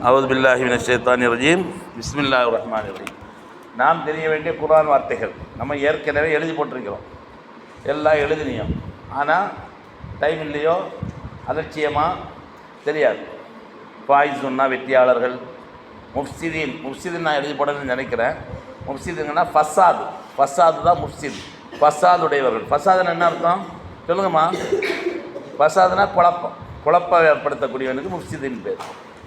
அவுது பில்லாஹி மினஷ் ஷைத்தானிர் ரஜீம். பிஸ்மில்லாஹிர் ரஹ்மானிர் ரஹீம். நாம் தெரிய வேண்டிய குர்ஆன் வார்த்தைகள் நம்ம ஏற்கனவே எழுதி போட்டிருக்கிறோம், எல்லாம் எழுதினியோம். ஆனால் டைம் இல்லையோ, அலட்சியமாக தெரியாது. ஃபாயிஸுன்னா வெற்றியாளர்கள், முஃப்சிதீன் நான் எழுதி போடணும்னு நினைக்கிறேன். முஃப்சிதுங்கன்னா ஃபசாது தான் முஃப்சித், ஃபசாதுடையவர்கள். ஃபசாதுன்னு என்ன அர்த்தம் சொல்லுங்கம்மா? ஃபசாதுனா குழப்பம் ஏற்படுத்தக்கூடியவனுக்கு முஃப்சிதின் பேர்.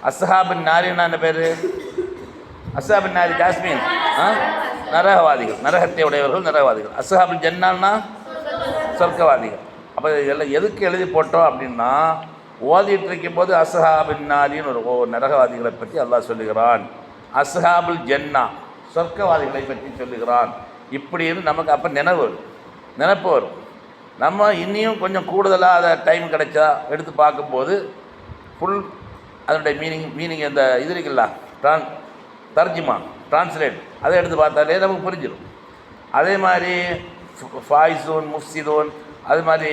அஸ்ஹாபின் நாரின்னா என்ன பேர்? அஸ்ஹாபின் நாரி ஜாஸ்மின், நரகவாதிகள், நரகத்தை உடையவர்கள் நரகவாதிகள். அஸ்ஹாபின் ஜன்னான்னா சொர்க்கவாதிகள். அப்போ இதெல்லாம் எதுக்கு எழுதி போட்டோம் அப்படின்னா, ஓதிட்டு இருக்கும் போது அஸ்ஹாபின் நாரின்னு ஒரு நரகவாதிகளை பற்றி அல்லாஹ் சொல்லுகிறான், அஸ்ஹாபுல் ஜன்னா சொர்க்கவாதிகளை பற்றி சொல்லுகிறான். இப்படின்னு நமக்கு அப்போ நினைப்பு வரும். நம்ம இன்னியும் கொஞ்சம் கூடுதலாக அதை டைம் கிடைச்சா எடுத்து பார்க்கும்போது ஃபுல் அதனுடைய மீனிங் இந்த இது இருக்குல்ல, தர்ஜிமா, டிரான்ஸ்லேட், அதை எடுத்து பார்த்தாலே நமக்கு புரிஞ்சிடும். அதே மாதிரி ஃபாயிஸூன், முஃப்சிதூன், அது மாதிரி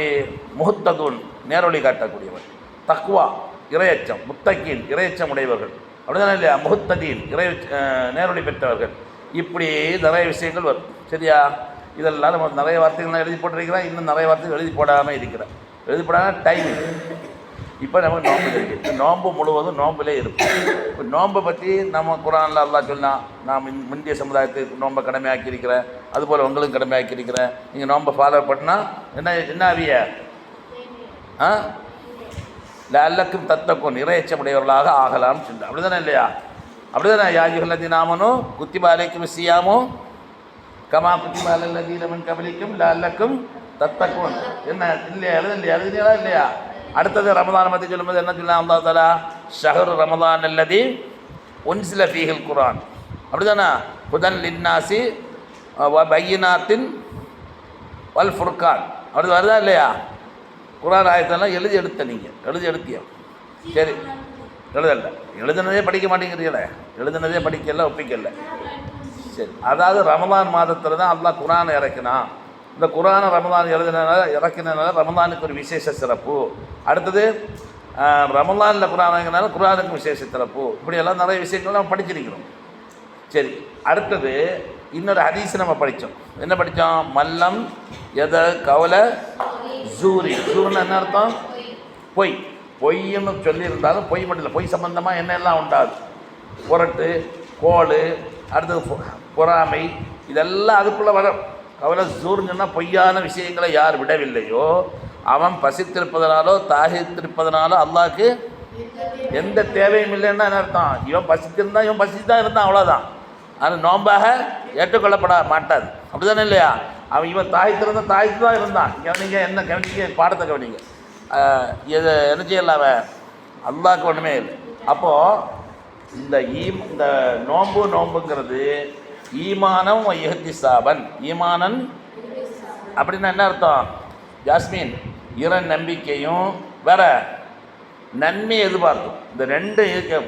முஹத்ததூன் நேரொலி காட்டக்கூடியவர், தக்வா இறையச்சம், முத்தகீன் இறையச்சம் உடையவர்கள், அப்படிதானே இல்லையா? முஹத்ததீன் நேரொலி பெற்றவர்கள். இப்படி நிறைய விஷயங்கள் வரும். சரியா? இதெல்லாம் நம்ம நிறைய வார்த்தைகள்லாம் எழுதி போட்டிருக்கிறேன். இன்னும் நிறைய வார்த்தைகள் எழுதி போடாமல் இருக்கிறேன். எழுதி போடாமல் டைம். இப்போ நமக்கு நோன்பு இருக்குது. நோன்பு முழுவதும் நோம்பிலே இருக்கும். இப்போ நோன்பை பற்றி நம்ம குர்ஆனில் அல்லாஹ் சொன்னால், நான் முந்தைய சமுதாயத்துக்கு நோன்பை கடமையாக்கி இருக்கிறேன், அதுபோல் உங்களுக்கும் கடமையாக்கி இருக்கிறேன். நீங்கள் நோன்பை ஃபாலோ பண்ணால் என்ன ஆவிய லஅல்லக்கும் தத்தக்கும் இறையச்சமுடையவர்களாக ஆகலாம்னு சொல்லுங்கள். அப்படி தானே இல்லையா? அப்படி தானே? யா அய்யுஹல்லதீன ஆமனூ குத்திப அலைக்கும் ஸியாமு கமா குத்திப அலல் லதீன மின் கப்லிக்கும் லஅல்லக்கும் தத்தக்கும். என்ன இல்லையா? எழுதுனீங்களா இல்லையா? அடுத்தது ரமலானை பற்றி சொல்லும்போது என்ன சொல்லலாம்? அல்லாஹ் தஆலா ஷஹ்ரு ரமலான் அல்லதி உன்சில ஃபீஹில் குர்ஆன், அப்படி தானே? ஹுதன் லின்னாசி வ பையினாத்தின் வல் ஃபுர்கான், அப்படி வருதா இல்லையா? குர்ஆன் ஆயத்தெல்லாம் எழுதி எடுத்தியா? சரி, எழுதுனதே படிக்க மாட்டேங்கிறீங்களே, எழுதுனதே படிக்கல, ஒப்பிக்கல. சரி, அதாவது ரமலான் மாதத்தில் தான் அல்லாஹ் குர்ஆனை இறக்கினான். இந்த குர்ஆனை ரமலான் இறக்கினால ரமலானுக்கு ஒரு விசேஷ சிறப்பு. அடுத்தது ரமலானில் குர்ஆன் இறங்கினால குர்ஆனுக்கு விசேஷ சிறப்பு. இப்படியெல்லாம் நிறைய விஷயங்கள் நம்ம படிச்சிருக்கிறோம். சரி, அடுத்தது இன்னொரு ஹதீஸ் நம்ம படித்தோம். என்ன படித்தோம்? மல்லம் எத கவல ஜூரி. ஜூர்னு என்ன அர்த்தம்? பொய்ன்னு சொல்லியிருந்தாலும் பொய் மட்டும் இல்லை, பொய் சம்பந்தமாக என்னெல்லாம் உண்டாது, புரட்டு, கோல், அடுத்தது பொறாமை, இதெல்லாம் அதுக்குள்ளே வரும். கவலை ஜூர்னு சொன்னால் பொய்யான விஷயங்களை யார் விடவில்லையோ அவன் பசித்திருப்பதனாலோ தாகித்திருப்பதனாலோ அல்லாஹ்க்கு எந்த தேவையும் இல்லைன்னா என்ன அர்த்தம்? இவன் பசித்திருந்தான், இவன் பசித்து தான் இருந்தான், அவ்வளோதான். ஆனால் நோம்பாக ஏற்றுக்கொள்ளப்பட மாட்டாது. அப்படி தானே இல்லையா? இவன் தாய்த்து தான் இருந்தான். கவனிங்க, என்ன கவனிங்க, பாடத்தை கவனிங்க. இதை என்ன செய்யலாம்? அல்லாஹ்க்கு ஒன்றுமே இல்லை. அப்போது இந்த நோம்புங்கிறது ஈமானம் இஹ்திசாபன். ஈமானன் அப்படின்னா என்ன அர்த்தம் ஜாஸ்மின்? இறை நம்பிக்கையும் வேற நன்மையை எதிர்பார்க்கும். இந்த ரெண்டு இருக்க.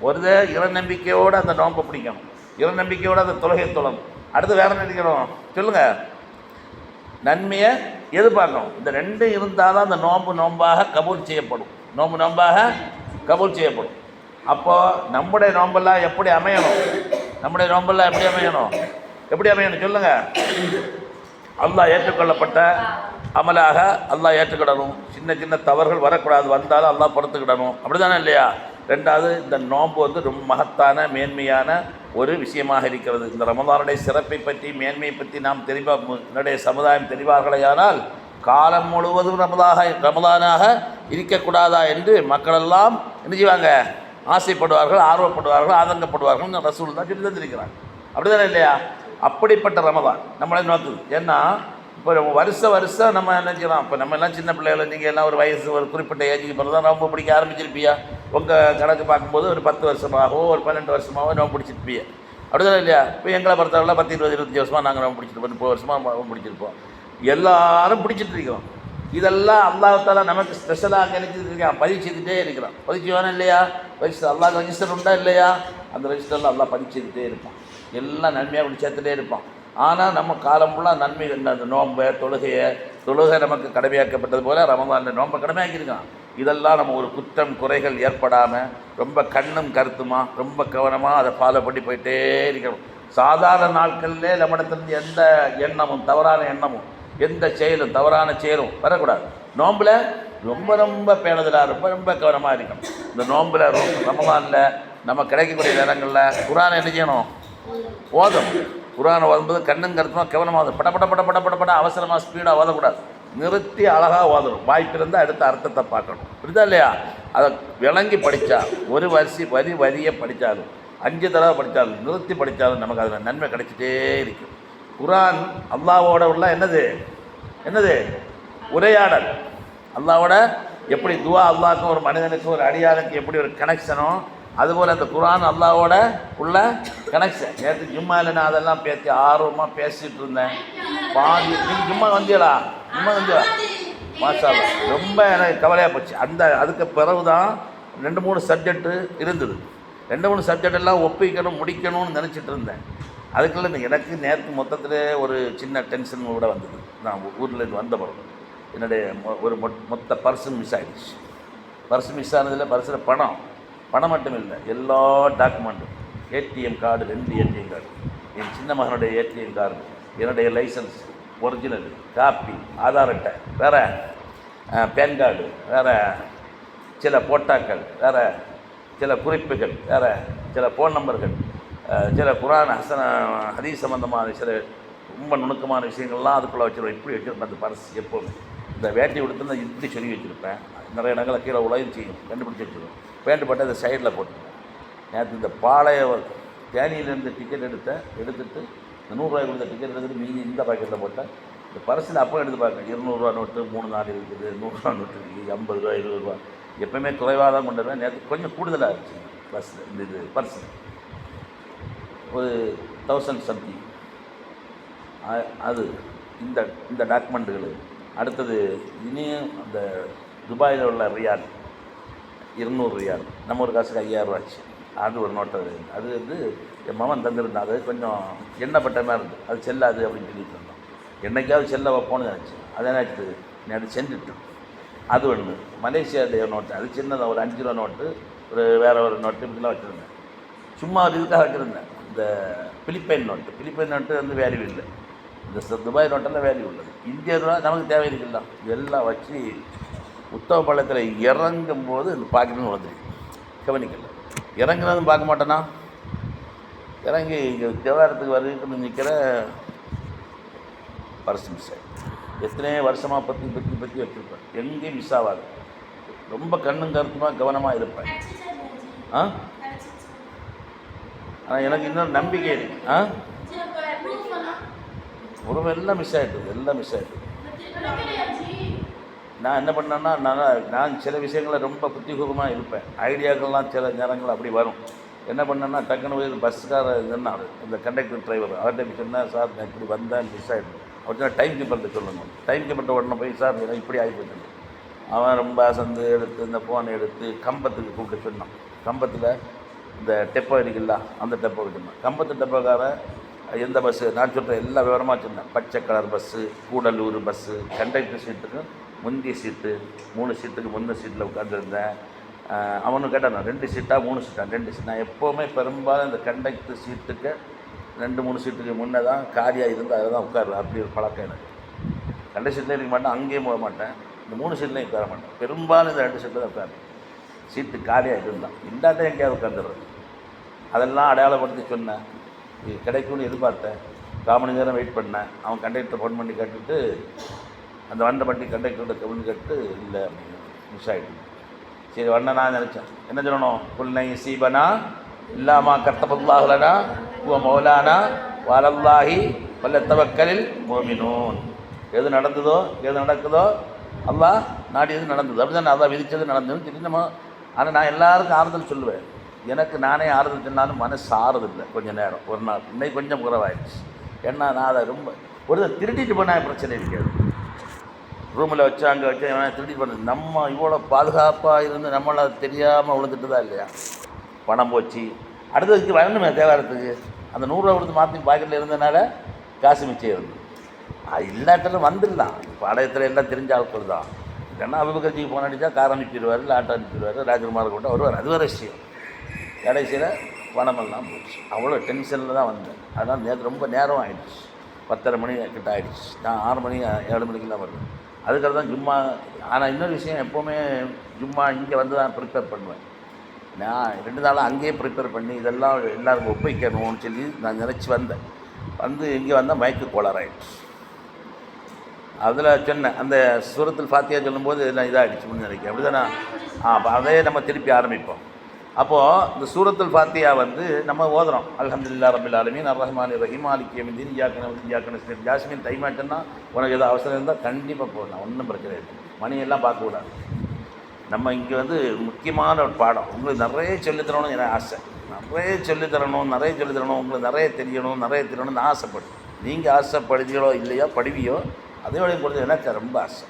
ஒரு இறை நம்பிக்கையோடு அந்த நோம்பை பிடிக்கணும், இறை நம்பிக்கையோடு அந்த தொழுகை தொழணும். அடுத்து வேற நினைக்கணும் சொல்லுங்கள், நன்மையை எதிர்பார்க்கணும். இந்த ரெண்டும் இருந்தால் தான் அந்த நோம்பாக கபூல் செய்யப்படும். நோம்பாக கபூல் செய்யப்படும். அப்போது நம்முடைய நோம்பெல்லாம் எப்படி அமையணும்? எப்படி அமையணும் சொல்லுங்கள்? அல்லாஹ் ஏற்றுக்கொள்ளப்பட்ட அமலாக அல்லாஹ் ஏற்றுக்கிடணும். சின்ன தவறுகள் வரக்கூடாது, வந்தாலும் அல்லாஹ் பொறுத்துக்கிடணும். அப்படி தானே இல்லையா? ரெண்டாவது, இந்த நோன்பு ரொம்ப மகத்தான மேன்மையான ஒரு விஷயமாக இருக்கிறது. இந்த ரமலானுடைய சிறப்பை பற்றி, மேன்மையை பற்றி நாம் என்னுடைய சமுதாயம் தெரிவார்களேயானால் காலம் முழுவதும் ரமலானாக இருக்கக்கூடாதா என்று மக்களெல்லாம் என்ன செய்வாங்க? ஆசைப்படுவார்கள், ஆர்வப்படுவார்கள், ஆதங்கப்படுவார்கள். ரசூல் தான் சொல்லி தந்திருக்கிறாங்க. அப்படி தானே இல்லையா? அப்படிப்பட்ட ரமலான் நம்மளை நோக்குது. ஏன்னா இப்போ வருஷம் நம்ம என்ன செய்யலாம்? இப்போ நம்ம எல்லாம் சின்ன பிள்ளைகள், நீங்கள் எல்லாம் ஒரு வயசு ஒரு குறிப்பிட்ட ஏஜுக்கு பிறகு தான் நோம்பு பிடிக்க ஆரம்பிச்சிருப்பியா. உங்கள் கணக்கு பார்க்கும்போது ஒரு 10 வருஷமாகவோ ஒரு 12 வருஷமாகவோ நோம்பு பிடிச்சிருப்பிய. அப்படி தானே இல்லையா? இப்போ எங்களை பொறுத்தவரை 10, 20, 25 வருஷமாக நாங்கள் நோம்பு பிடிச்சிருப்போம், 30 வருஷமாக நோம்பு பிடிச்சிருப்போம். எல்லாரும் பிடிச்சிட்டு இருக்கோம். இதெல்லாம் அல்லாஹ் தஆலா நமக்கு ஸ்பெஷலாக நினைச்சிட்டு இருக்கான், பதிவு செய்துகிட்டே இருக்கிறான். பதிவு செய்வானா இல்லையா? அல்லாஹ் ரெஜிஸ்டர் உண்டா இல்லையா? அந்த ரெஜிஸ்டரில் அல்லாஹ் பதிவு செய்துகிட்டே இருப்பான். எல்லாம் நன்மையாக அப்படி சேர்த்துட்டே இருப்பான். ஆனால் நம்ம காலம் ஃபுல்லாக நன்மை, அந்த நோம்பை தொழுகை நமக்கு கடமையாக்கப்பட்டது போல் ரமலான் நோம்பை கடமையாக்கியிருக்கான். இதெல்லாம் நம்ம ஒரு குற்றம் குறைகள் ஏற்படாமல் ரொம்ப கண்ணும் கருத்துமா ரொம்ப கவனமாக அதை ஃபாலோ பண்ணி போயிட்டே இருக்கணும். சாதாரண நாட்களிலே நம்மிடத்திலிருந்து எந்த எண்ணமும் தவறான எண்ணமும் எந்த செயலும் தவறான செயலும் வரக்கூடாது. நோம்பில் ரொம்ப ரொம்ப பேணுதலாக ரொம்ப ரொம்ப கவனமாக இருக்கணும். இந்த நோம்பில் ரமலானில் நம்ம கிடைக்கக்கூடிய நேரங்களில் குர்ஆனை என்ன செய்யணும்? ஓதணும். குர்ஆனை ஓதும்போது கண்ணும் கருத்துமாக கவனமாக பட பட பட பட பட பட அவசரமாக ஸ்பீடாக ஓதக்கூடாது. நிறுத்தி அழகாக ஓதணும். வாய்ப்பு இருந்தால் அடுத்த அர்த்தத்தை பார்க்கணும். புரியுதா இல்லையா? அதை விளங்கி படித்தா ஒரு வரியை படித்தாலும் 5 தடவை படித்தாலும் நிறுத்தி படித்தாலும் நமக்கு அதில் நன்மை கிடைச்சிட்டே இருக்கும். குர்ஆன் அல்லாஹ்வோட உள்ள என்னது உரையாடல். அல்லாஹ்வோட எப்படி துவா அல்லாஹ்க்கும் ஒரு மனிதனுக்கு ஒரு அடியானுக்கு எப்படி ஒரு கனெக்ஷனோ அதுபோல் அந்த குர்ஆன் அல்லாஹ்வோட உள்ள கனெக்ஷன். நேற்று ஜும்மாவில் நான் அதெல்லாம் பேசி ஆர்வமாக பேசிகிட்டு இருந்தேன். நீங்கள் ஜும்மா வந்தீங்களா? மாஷா அல்லாஹ். ரொம்ப எனக்கு கவலையாக போச்சு. அதுக்கு பிறகு தான் 2-3 சப்ஜெக்டு இருந்தது. 2-3 சப்ஜெக்ட் எல்லாம் ஒப்பிக்கணும் முடிக்கணும்னு நினச்சிட்டு இருந்தேன். அதுக்குள்ள எனக்கு நேற்று மொத்தத்தில் ஒரு சின்ன டென்ஷன் கூட வந்தது. நான் ஊர்லேருந்து வந்த பிறகு என்னுடைய ஒரு மொத்த பர்ஸும் மிஸ் ஆகிடுச்சு. பர்ஸ் மிஸ் ஆனதில் பர்ஸில் பணம் மட்டும் இல்லை, எல்லா டாக்குமெண்ட்டும், ஏடிஎம் கார்டு 2 ஏடிஎம் கார்டு, என் சின்ன மகனுடைய ஏடிஎம் கார்டு, என்னுடைய லைசன்ஸ் ஒரிஜினல் காப்பி, ஆதார் அட்டை, வேறு பேன் கார்டு, வேறு சில போட்டாக்கள், வேறு சில குறிப்புகள், வேறு சில ஃபோன் நம்பர்கள், சில குர்ஆன் ஹதீஸ் சம்பந்தமான சில ரொம்ப நுணுக்கமான விஷயங்கள்லாம் அதுக்குள்ளே வச்சுருவேன். இப்படி வச்சுருப்பேன். அந்த பர்ஸ் எப்போவுமே இந்த வேட்டி கொடுத்துருந்தா இப்படி சொல்லி வச்சுருப்பேன். நிறைய இடங்களை கீழே உலகம் செய்யும் கண்டுபிடிச்சி வச்சுருவேன். பேண்ட் போட்டு அதை சைடில் போட்டுருவேன். நேற்று இந்த பாளைய தேனியிலேருந்து டிக்கெட் எடுத்துட்டு இந்த 100 ரூபாய் கொடுத்த டிக்கெட் எடுத்துகிட்டு மீதி இந்த பாக்கெட்டில் போட்டேன். இந்த பர்ஸில் அப்போ எடுத்து பார்க்கேன். 200 ரூபா நோட்டு 3 நாள் இருக்குது, 100 ரூபா நோட்டு இருக்குது, 50 ரூபா 20 ரூபா எப்போயுமே குறைவாக தான் கொண்டு வருவேன். நேற்று கொஞ்சம் கூடுதலாக இருந்துச்சு பஸ்ஸில். இது பர்ஸில் ஒரு 1000 சம்திங். அது இந்த டாக்குமெண்ட்டுகள். அடுத்தது இனியும் அந்த துபாயில் உள்ள ரியால் 200 ரியால் நம்ம ஒரு காசுக்கு 5000 ரூபாச்சு. அது ஒரு நோட்டு. அது என் மகன் தந்திருந்தான். அது கொஞ்சம் எண்ணப்பட்ட மாதிரி இருக்குது. அது செல்லாது அப்படின்னு சொல்லிட்டு இருந்தோம். என்றைக்காவது செல்ல வைப்போன்னு நினச்சி அதை நினச்சிட்டு நேற்று செஞ்சுட்டோம். அது ஒன்று. மலேசியாவுடைய நோட்டு அது சின்னதாக ஒரு 5 ரூபா நோட்டு, வேறு ஒரு நோட்டு இப்படிலாம் வச்சுருந்தேன். சும்மா ஒரு இதுக்காக வச்சுருந்தேன். இந்த பிலிப்பைன் நோட்டு வந்து வேல்யூ இல்லை. இந்த துபாய் நோட்டெல்லாம் வேல்யூ உள்ளது. இந்திய ரூபா நமக்கு தேவை இருக்குல்ல. இதெல்லாம் வச்சு உத்தவ பள்ளத்தில் இறங்கும் போது இந்த பாக்கெட்டுன்னு வந்துருக்கு. கவனிக்கல. இறங்குனதும் பார்க்க மாட்டேன்னா இறங்கி இங்கே தேவாரத்துக்கு வருதுன்னு நிற்கிற பர்ஸ் மிஸ் ஆகிடும். எத்தனையோ வருஷமாக பற்றி வச்சுருப்பேன். எங்கேயும் மிஸ் ஆகாது. ரொம்ப கண்ணும் கருத்துமாக கவனமாக இருப்பேன். ஆனால் எனக்கு இன்னொரு நம்பிக்கை இருக்குது. ஒரு எல்லாம் மிஸ் ஆகிட்டு. நான் என்ன பண்ணேன்னா நான் சில விஷயங்களை ரொம்ப புத்திகூர்வமாக இருப்பேன். ஐடியாக்கள்லாம் சில நேரங்கள் அப்படி வரும். என்ன பண்ணேன்னா டக்குன்னு போய் பஸ்ஸுக்கார சொன்னார், இந்த கண்டக்டர் டிரைவர், அவர்கிட்ட சொன்னேன், சார் நான் இப்படி வந்தேன் மிஸ் ஆகிடும். அவர் டைம் கீப்பர்கிட்ட சொல்லணும். டைம் கீப்பர்கிட்ட உடனே போய் சார் எனக்கு இப்படி ஆகிப்போச்சு. அவன் ரொம்ப அசந்து எடுத்து இந்த ஃபோனை எடுத்து கம்பத்துக்கு கூப்பிட்டு சொன்னான். கம்பத்தில் இந்த டெப்போ இருக்குல்ல, அந்த டெப்போ வச்சுருந்தான். கம்பத்து டெப்போக்காரன் எந்த பஸ்ஸு நான் சொல்கிறேன் எல்லா விவரமாக சொன்னேன். பச்சை colour bus, Gudalur bus, conductor சீட்டுக்கு முந்தைய சீட்டு, 3 சீட்டுக்கு முன்ன சீட்டில் உட்காந்துருந்தேன். அவனு கேட்டான் 2 சீட்டா 3 சீட்டா 2 சீட். நான் எப்போவுமே பெரும்பாலும் இந்த கண்டக்டர் சீட்டுக்கு 2-3 சீட்டுக்கு முன்னே தான் காலியாக இருந்து அதில் தான் உட்காருவேன். அப்படி ஒரு பழக்கம் எனக்கு. கண்டக்டர் சீட்டில் இருக்க மாட்டேன், அங்கேயும் போக மாட்டேன், இந்த 3 சீட்லேயும் உட்கார மாட்டேன். பெரும்பாலும் இந்த 2 சீட்டில் தான் உட்காரு. சீட்டு காலியாக இருந்தான் இந்தாட்டம் எங்கேயாவது உட்காந்துடுறது. அதெல்லாம் அடையாளப்படுத்தி சொன்னேன். இது கிடைக்கும்னு எதிர்பார்த்தேன். 1/4 மணி நேரம் வெயிட் பண்ணேன். அவன் கண்டக்டரை ஃபோன் பண்ணி கேட்டுட்டு அந்த வண்ட வண்டி கண்டக்டரோட கவனி கேட்டு இல்லை மிஸ் ஆகிடுச்சு. சரி வண்ண நான் நினச்சேன் என்ன சொல்லணும், குல்னை சீபனா இல்லாமா கர்த்தபுல்லாஹுலனா உவ மௌலானா வாலல்லாஹி வல்ல தவக்கலில் மோமினூன். எது நடந்ததோ எது நடக்குதோ அல்லாஹ் நாடியது நடந்தது. அப்படி தான் அல்லாஹ் விதித்தது நடந்ததுன்னு தெரியும் நம்ம. ஆனால் நான் எல்லாருக்கும் ஆறுதல் சொல்லுவேன். எனக்கு நானே ஆறுதல் சொன்னாலும் மனசு ஆறுதில்லை. கொஞ்சம் நேரம் ஒரு நாள் இன்னைக்கு கொஞ்சம் குறைவாயிடுச்சு. ஏன்னா நான் அதை ரொம்ப ஒரு திருட்டிட்டு போனால் பிரச்சனை இருக்காது. ரூமில் வச்சு அங்கே வச்சு திருட்டிட்டு பண்ணது. நம்ம இவ்வளோ பாதுகாப்பாக இருந்து நம்மளை தெரியாமல் விழுந்துட்டு தான் இல்லையா பணம் போச்சு. அடுத்ததுக்கு வரணுமே தேவாரத்துக்கு அந்த 100 ரூபா கொடுத்து மாற்றி பாக்கெட்டில் இருந்ததுனால காசு மிச்சம் இருந்து இல்லாட்டலும் வந்துடலாம். பாளையத்தில் எல்லாம் தெரிஞ்ச ஆட்கள் தான். இல்லைன்னா அபூபக்கர்ஜிக்கு ஃபோன் அடித்தா கார் அனுப்பிடுவார், லாட்டோ அனுப்பிடுவார், ராஜகுமார் கொண்டு வருவார். அது வேறு விஷயம். கடைசியில் பணமெல்லாம் போச்சு. அவ்வளோ டென்ஷனில் தான் வந்தேன். அதனால் நேற்று ரொம்ப நேரம் ஆகிடுச்சு. 10:30 மணி கிட்ட ஆகிடுச்சு. நான் 6 மணி 7 மணிக்கெல்லாம் வருவேன். அதுக்காக தான் ஜும்மா. ஆனால் இன்னொரு விஷயம், எப்போவுமே ஜும்மா இங்கே வந்து தான் ப்ரிப்பேர் பண்ணுவேன். நான் 2 நாளாக அங்கேயே ப்ரிப்பேர் பண்ணி இதெல்லாம் எல்லாருக்கும் ஒப்பிக்கணும்னு சொல்லி நான் நினச்சி வந்தேன். வந்து இங்கே வந்தால் மயக்கு கோளாறாயிடுச்சு. அதில் சொன்னேன், அந்த சூரத்துல் ஃபாத்தியா சொல்லும்போது நான் இதாகிடுச்சுன்னு நினைக்கிறேன். அப்படி தானே? அப்போ அதே நம்ம திருப்பி ஆரம்பிப்போம். அப்போது இந்த சூரத்துல் ஃபாத்தியா வந்து நம்ம ஓதுறோம். அல்ஹம்துலில்லாஹி ரப்பில் ஆலமீன் அர்ரஹ்மானிர் ரஹீம் மாலிகி யௌமிddin இய்யாக நஅபுது இய்யாக நஸ்தஈன். ஜாஸ்மின் டைம் ஆச்சுன்னா உனக்கு ஏதோ அவசரம் இருந்தால் கண்டிப்பாக போடலாம், ஒன்றும் பிரச்சனை இல்லை. மணியெல்லாம் பார்க்கக்கூடாது. நம்ம இங்கே வந்து முக்கியமான ஒரு பாடம். உங்களுக்கு நிறைய சொல்லித்தரணும்னு எனக்கு ஆசை. நிறைய சொல்லித்தரணும், உங்களுக்கு நிறைய தெரியணும்னு ஆசைப்படும். நீங்கள் ஆசைப்படுறீங்களோ இல்லையோ, படிவியோ, அதோட பொறுத்து எனக்கு ரொம்ப ஆசை.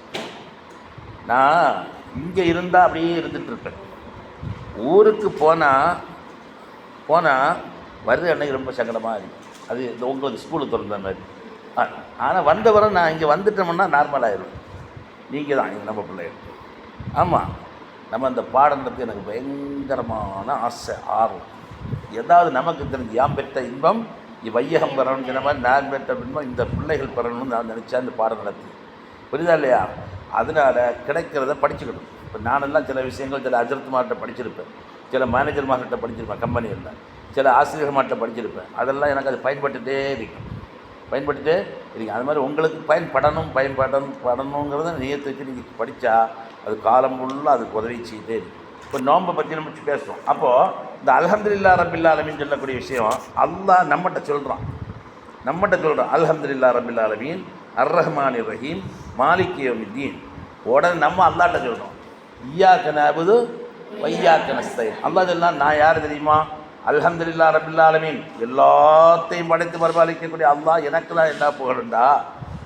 நான் இங்கே இருந்தால் அப்படியே இருந்துகிட்ருப்பேன். ஊருக்கு போனால் வருது அன்னைக்கு ரொம்ப சங்கடமாக இருக்குது. அது இந்த உங்களுக்கு ஸ்கூலுக்கு திறந்த மாதிரி. ஆனால் வந்தவரை நான் இங்கே வந்துட்டோம்னா நார்மலாகிடும். நீங்கள் தான் இங்கே நம்ம பிள்ளைகள். ஆமாம், நம்ம அந்த பாடம் நடத்தி எனக்கு பயங்கரமான ஆசை, ஆர்வம். ஏதாவது நமக்கு தெரிஞ்சு யாம் பெற்ற இன்பம் வையகம் பெறணும்னு சொன்ன மாதிரி நான் பெற்ற இன்பம் இந்த பிள்ளைகள் பெறணும்னு நான் நினச்சா இந்த பாடம் நடத்தி. புரியுதா இல்லையா? அதனால் கிடைக்கிறத படிச்சுக்கணும். இப்போ நானெல்லாம் சில விஷயங்கள் சில அஜரத்மார்கிட்ட படிச்சிருப்பேன், சில மேனேஜர்மார்கிட்ட படிச்சிருப்பேன், கம்பெனியில் சில ஆசிரியர்மார்கிட்ட படிச்சிருப்பேன். அதெல்லாம் எனக்கு அது பயன்பட்டுகிட்டே இருக்கும். அது மாதிரி உங்களுக்கு பயன்படணுங்கிறத நியத்து வச்சு நீங்கள் படித்தா அது காலம் ஃபுல்லாக அதுக்கு உதவி செய்தே இருக்கும். இப்போ நோன்பை பற்றி நம்ம பேசுகிறோம். அப்போது இந்த அல்ஹம்துலில்லாஹி ரப்பில் ஆலமீன் சொல்லக்கூடிய விஷயம் அல்லாஹ் நம்மகிட்ட சொல்கிறான். அல்ஹம்துலில்லாஹி ரப்பில் ஆலமீன் அர்ரஹ்மானிர் ரஹீம் மாலிகி யௌமிddin. உடனே நம்ம அல்லாஹ்ட்ட சொல்கிறோம், இய்யாக நஅபுது வ இய்யாக நஸ்தஈன். அல்லாஹ் சொன்னால் நான் யார் தெரியுமா? அல்ஹம்துலில்லாஹி ரப்பில் ஆலமீன், எல்லாத்தையும் படைத்து பரிபாலிக்கக்கூடிய அல்லாஹ் எனக்கு தான் எல்லா புகழுண்டா,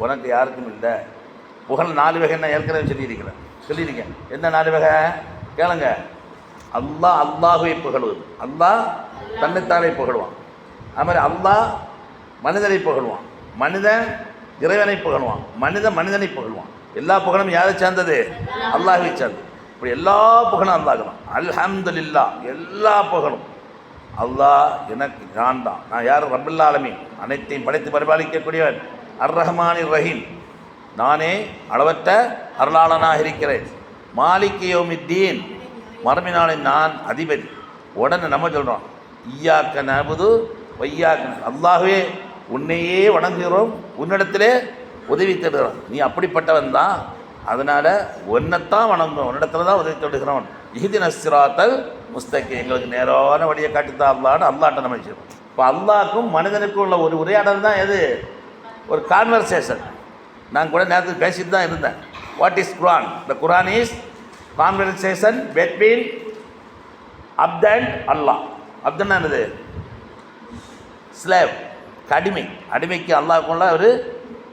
உனக்கு யாருக்கும் இல்லை. புகழ் 4 வகை நான் ஏற்கனவே சொல்லியிருக்கேன். என்ன 4 வகை கேளுங்க. அல்லாஹுவை புகழ்வது. அல்லாஹ் தன்னைத்தானே புகழ்வான். அது மாதிரி அல்லாஹ் மனிதனை புகழ்வான், மனிதன் இறைவனை புகழ்வான், மனிதனை புகழ்வான். எல்லா புகழும் யாரை சேர்ந்தது? அல்லாஹுவை சேர்ந்தது. இப்படி எல்லா புகழும் அல்லாஹ் தான். அல்ஹம்துலில்லாஹ், எல்லா புகழும் அல்லாஹ் எனக்கு நான் தான். நான் யார்? ரப்பில் ஆலமீன், அனைத்தையும் படைத்து பரிபாலிக்கக்கூடியவன். அர்ரஹ்மானிர் ரஹீம், நானே அளவற்ற அருளாளனாக இருக்கிறேன். மாலிகி யௌமிddin, மறுமை நாளின் நான் அதிபதி. உடனே நம்ம சொல்கிறோம், இய்யாக நஅபுது வ இய்யாக நஸ்தஈன். அல்லாஹ்வே உன்னையே வணங்குகிறோம், உன்னிடத்திலே உதவி தேடுகிறோம். நீ அப்படிப்பட்டவன் தான், அதனால் உன்னைத்தான் வணங்குகிறோம், உன்னிடத்துல தான் உதவி தேடுகிறோம். இஹ்தினஸ் ஸிராத்தல் முஸ்தகீம், எங்களுக்கு நேரான வழியை காட்டித்தான் அல்லாஹ்ட்ட நம்ம செய்வோம். இப்போ அல்லாஹ்க்கும் மனிதனுக்கும் உள்ள ஒரு உரையாடல் தான் எது? ஒரு கான்வர்சேஷன். நான் கூட நேரத்தில் பேசிட்டு தான் இருந்தேன். What is Quran? The Quran is conversation between அப்த் அண்ட் அல்லாஹ். அப்துன்னா என்னது? ஸ்லேவ், அடிமைக்கு அல்லாஹ்க்குள்ள ஒரு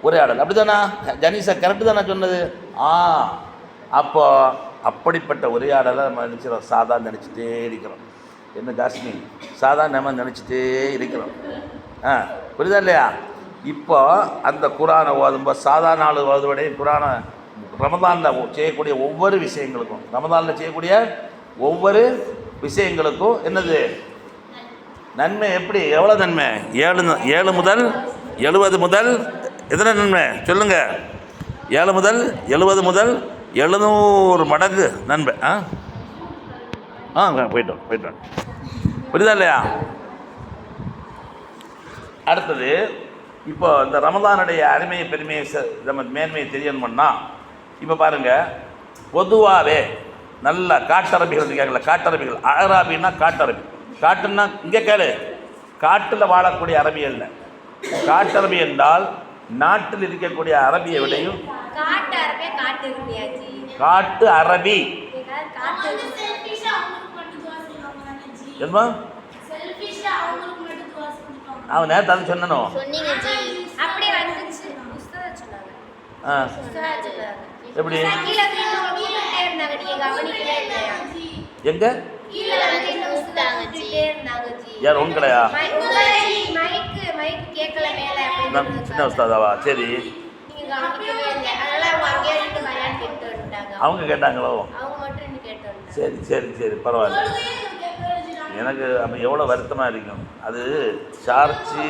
உரையாடல். அப்படி தானே ஜனீஷா? கரெக்டு தானே சொன்னது? அப்போ அப்படிப்பட்ட உரையாடலை நம்ம நினச்சிடறோம், சாதாரண நினச்சிட்டே இருக்கிறோம். என்ன காஷ்மீர் சாதாரண நம்ம நினச்சிட்டே இருக்கிறோம். புரியுதா இல்லையா? இப்போ அந்த குரானை ஓதும்போது சாதாரண நாள் ஓதுவடையும் குரானை ரமதானில் செய்யக்கூடிய ஒவ்வொரு விஷயங்களுக்கும், என்னது நன்மை? எப்படி? எவ்வளோ நன்மை? 7 முதல் 70 முதல் எத்தனை நன்மை சொல்லுங்கள்? 7 முதல் 70 முதல் 700 மடங்கு நன்மை. போயிட்டோம். புரியுதா இல்லையா? அடுத்தது, இப்போ இந்த ரமதானுடைய அருமையை பெருமையை நம்ம மேன்மையை தெரியணும்னா, இப்போ பாருங்கள், பொதுவாகவே நல்ல காட்டரபிகள் இருக்காங்கல்ல, காட்டரபிகள். அராபின்னா காட்டரபி. காட்டுன்னா இங்கே கேளு, காட்டில் வாழக்கூடிய அரபி அல்ல. காட்டரபி என்றால் நாட்டில் இருக்கக்கூடிய அரபியை விடையும் காட்டு அரபி. அவன் நேரத்தை அது சொன்னனும். எப்படி? எங்க யார் உங்களையா? சின்ன உஸ்தாதாவா? சரி. அவங்க கேட்டாங்களோ? சரி சரி சரி, பரவாயில்ல. எனக்கு அப்போ எவ்வளோ வருத்தமாக இருக்கும். அது சார்ஜி,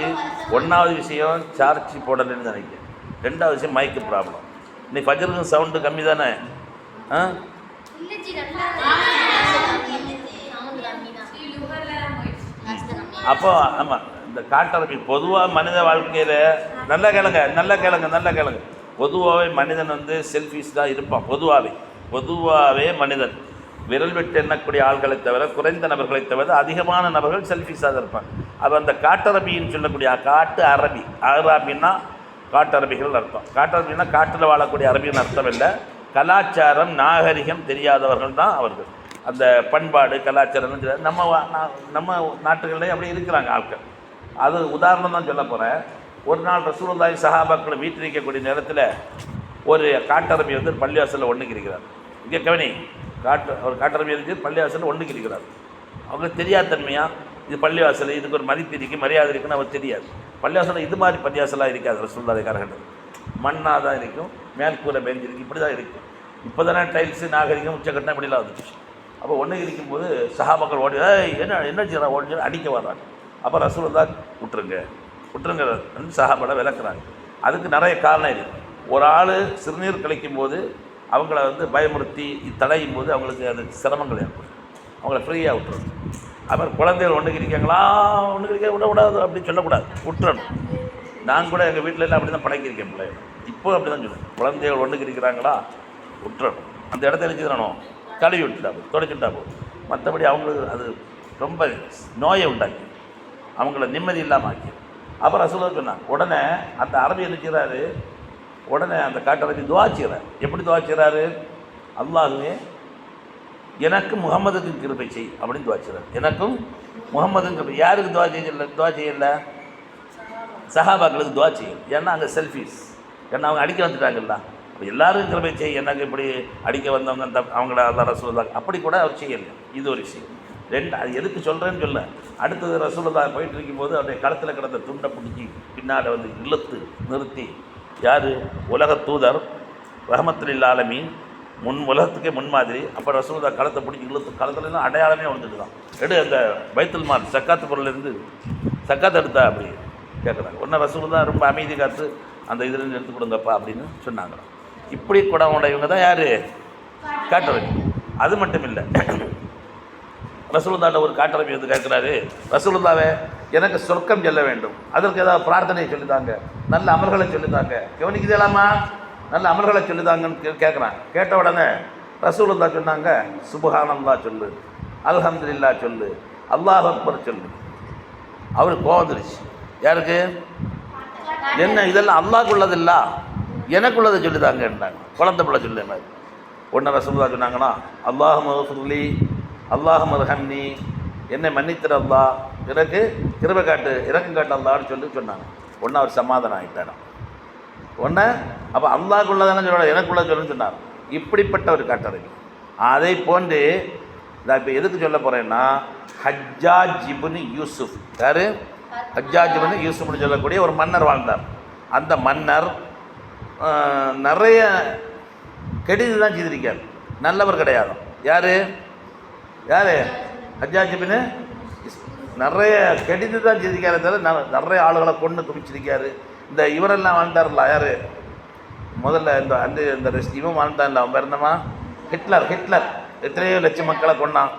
ஒன்றாவது விஷயம் சார்ஜி போடலன்னு நினைக்கிறேன். ரெண்டாவது விஷயம் மைக்கு ப்ராப்ளம். இன்னைக்கு ஃபஜருக்கு சவுண்டு கம்மி தானே? ஆ, அப்போ ஆமாம், இந்த காட்டரபி பொதுவாக மனித வாழ்க்கையில் நல்லா கேளுங்க. பொதுவாகவே மனிதன் வந்து செல்ஃபிஸ் தான் இருப்பான். பொதுவாகவே மனிதன் விரல் விட்டு எண்ணக்கூடிய ஆள்களை தவிர, குறைந்த நபர்களை தவிர அதிகமான நபர்கள் செல்ஃபிஸாக தான் இருப்பாங்க. அப்போ அந்த காட்டரபின்னு சொல்லக்கூடிய காட்டு அரபி, அரபின்னா காட்டரபிகள் அர்த்தம். காட்டரபின்னா காட்டில் வாழக்கூடிய அரபின்னு அர்த்தம் இல்லை. கலாச்சாரம் நாகரிகம் தெரியாதவர்கள் தான் அவர்கள். அந்த பண்பாடு கலாச்சாரம் நம்ம நாட்டுகளிலே அப்படி இருக்கிறாங்க ஆட்கள். அது உதாரணம் தான் சொல்ல போகிறேன். ஒரு நாள் ரசூலுல்லாஹி சஹாபாக்களை வீட்டிருக்கக்கூடிய நேரத்தில் ஒரு காட்டரபி வந்து பள்ளிவாசலில் ஒன்றுக்கு இருக்கிறார். இங்கே கவனி, ஒரு காட்டரபி இருந்து பள்ளிவாசலில் ஒன்றுக்கு இருக்கிறார். அவங்களுக்கு தெரியாத தன்மையாக இது பள்ளிவாசல், இதுக்கு ஒரு மதிப்பு இருக்குது, மரியாதை இருக்குன்னு அவருக்கு தெரியாது. பள்ளிவாசலில் இது மாதிரி பள்ளிவாசலாக இருக்காது. ரசூலுல்லாஹி காலகட்டம் மண்ணாக தான் இருக்கும், மேற்கூரை பெஞ்சிருக்கு, இப்படி தான் இருக்கும். இப்போ தானே டைல்ஸு நாகரிகம் உச்சக்கட்டம் இப்படிலாம் வந்துச்சு. அப்போ ஒன்று இருக்கும்போது சஹாபாக்கள் ஓடி என்ன செய்யறா ஓடி அடிக்க வர்றாங்க. அப்போ ரசூலுல்லாஹ் விட்டுருங்க சஹாபாவை விளக்குறாங்க. அதுக்கு நிறைய காரணம் இருக்குது. ஒரு ஆள் சிறுநீர் கழிக்கும் போது அவங்கள வந்து பயமுறுத்தி தடையும் போது அவங்களுக்கு அது சிரமங்கள் ஏற்படும். அவங்கள ஃப்ரீயாக விட்டுறணும். அப்புறம் குழந்தைகள் ஒன்று கிடைக்காங்களா, ஒன்று கிடைக்க விடக்கூடாது அப்படின்னு சொல்லக்கூடாது, விட்டுறணும். நான் கூட எங்கள் வீட்டில் எல்லாம் அப்படி தான் பழக்கியிருக்கேன் பிள்ளைகள். இப்போ அப்படி தான் சொல்லுவேன், குழந்தைகள் ஒன்று இருக்கிறாங்களா விட்டுறணும். அந்த இடத்த எழுதிடணும், கழுவி விட்டுட்டா போதும், தொடச்சுட்டா போதும். மற்றபடி அவங்களுக்கு அது ரொம்ப நோயை உண்டாக்கி அவங்கள நிம்மதி இல்லாமல் ஆக்கி. அப்புறம் ரசூலுல்லாஹ் சொன்னாங்க. உடனே அந்த அரபி இருக்கிறாரு, உடனே அந்த காட்டரபி துஆ செய்கிறார். எப்படி துஆ செய்கிறாரு? அல்லாஹ்வே எனக்கு முகமதுக்கு கிருபை செய் அப்படின்னு துஆ செய்கிறார். எனக்கும் முகமதுக்கு கிருபை. யாருக்கு துஆ செய்யல? சஹாபாக்களுக்கு துஆ செய்யும். ஏன்னா அங்கே செல்ஃபீஸ், ஏன்னா அவங்க அடிக்க வந்துட்டாங்கல்ல. அப்போ எல்லாரும் கிருபை செய், எனக்கு இப்படி அடிக்க வந்தவங்க அவங்கள அல்லாஹ் ரசூலுல்லாஹ் அப்படி கூட அவர் செய்யலை. இது ஒரு விஷயம். அது எதுக்கு சொல்கிறேன்னு சொல்ல, அடுத்தது ரசூலுல்லாஹ் போயிட்டு இருக்கும்போது அவருடைய களத்தில் கிடந்த துண்டை பிடிச்சி பின்னால் வந்து இழுத்து நிறுத்தி, யார்? உலக தூதர் ரஹ்மத்துல் ஆலமீன், உலகத்துக்கே முன்மாதிரி. அப்போ ரசூலுல்லாஹ் களத்தை பிடிச்சி இழுத்து, களத்துலலாம் அடையாளமே வந்துட்டு தான் அந்த பைத்துல் மால் சக்காத்து பொருள்லேருந்து சக்காத்து எடுத்தா அப்படி கேட்குறாங்க. உடனே ரசூலுல்லாஹ் ரொம்ப அமைதி காத்து அந்த இதுலேருந்து எடுத்து கொடுங்கப்பா அப்படின்னு சொன்னாங்க. இப்படி கூட உடையவங்க தான் யார்? காட்டரபி. அது மட்டும் இல்லை, ரசூலுல்லாஹ்ட்ட ஒரு காட்டரபி வந்து கேட்குறாரு, ரசூலுல்லாஹ்வே எனக்கு சொர்க்கம் செல்ல வேண்டும், அதற்கு ஏதாவது பிரார்த்தனையை சொல்லித்தாங்க, நல்ல அமல்களை சொல்லித்தாங்க, கவனிக்குதேலாமா, நல்ல அமல்களை சொல்லித்தாங்கன்னு கேட்குறாங்க. கேட்ட உடனே ரசூலுல்லாஹ் சொன்னாங்க, சுப்ஹானல்லாஹ் சொல்லு, அல்ஹம்துலில்லாஹ் சொல்லு, அல்லாஹ் அக்பர் சொல்லு. அவருக்கு கோவம் வந்துருச்சு. யாருக்கு? என்ன இதெல்லாம் அல்லாஹ்க்குள்ளது இல்லை, எனக்குள்ளதை சொல்லித்தாங்கன்னாங்க. குழந்தை பிள்ளை சொல்லு மாதிரி. உடனே ரசூலுல்லாஹ் சொன்னாங்கன்னா, அல்லாஹும்ம ஃபிர்லி, அல்லாஹும்ம அர்ஹம்னி, என்னை மன்னித்திர அல்லாஹ், எனக்கு கிருபை காட்டு, இறக்கம் காட்டு அல்லாஹ்னு சொன்னாங்க. உடனே அவர் சமாதானம் ஆகிட்டார். உடனே அப்போ அல்லாஹ்க்குள்ளதானே சொல்லணும், எனக்குள்ள சொல்லுன்னு சொன்னார். இப்படிப்பட்ட ஒரு காட்டரபி. அதை போன்று நான் இப்போ எதுக்கு சொல்ல போகிறேன்னா, ஹஜ்ஜாஜ் இப்னு யூசுஃப், யார்? ஹஜ்ஜாஜ் இப்னு யூசுஃப்னு சொல்லக்கூடிய ஒரு மன்னர் வாழ்ந்தார். அந்த மன்னர் நிறைய கெடுதி தான் செய்திருக்கார், நல்லவர் கிடையாது. யார்? ஹஜ்ஜாஜ் இப்னு நிறைய கெடுதி தான் செய்திருக்காரு தவிர நிறைய ஆளுகளை கொண்டு குவிச்சிருக்காரு. இந்த இவரெல்லாம் வாழ்ந்தார்ல, யார்? முதல்ல இந்த இவன் வாழ்ந்தான்ல, அவன் பிறந்தமா ஹிட்லர் எத்தனையோ லட்சம் மக்களை கொண்டான்.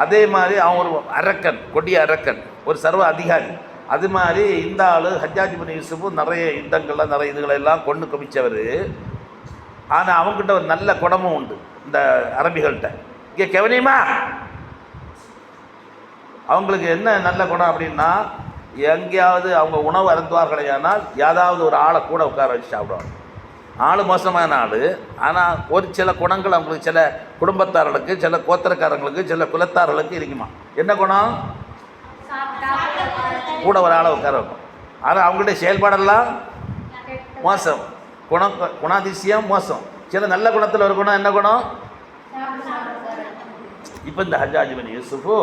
அதே மாதிரி அவன் ஒரு அரக்கன், கொடிய அரக்கன், ஒரு சர்வ அதிகாரி. அது மாதிரி இந்த ஆள் ஹஜ்ஜாஜ் இப்னு யூசுஃபும் நிறைய யுத்தங்கள்லாம் நிறைய இதுகளெல்லாம் கொண்டு குவிச்சவர். ஆனால் அவங்ககிட்ட ஒரு நல்ல குணமும் உண்டு இந்த அரபிகள்கிட்ட. இங்கே கவனியுமா, அவங்களுக்கு என்ன நல்ல குணம் அப்படின்னா, எங்கேயாவது அவங்க உணவு அருந்துவார்களே ஆனால் ஏதாவது ஒரு ஆளை கூட உட்கார வச்சு சாப்பிடுவாங்க. ஆள் மோசமான ஆள், ஆனால் ஒரு சில குணங்கள் அவங்களுக்கு சில குடும்பத்தார்களுக்கு, சில கோத்திரக்காரங்களுக்கு, சில குலத்தார்களுக்கு இருக்குமா. என்ன குணம்? கூட ஒரு ஆளை உட்கார வைக்கும். ஆனால் அவங்களுடைய செயல்பாடெல்லாம் மோசம், குணாதிசயம் மோசம். சில நல்ல குணத்தில் ஒரு குணம், என்ன குணம்? இப்போ இந்த ஹஜ்ஜாஜ் இப்னு யூசுஃபு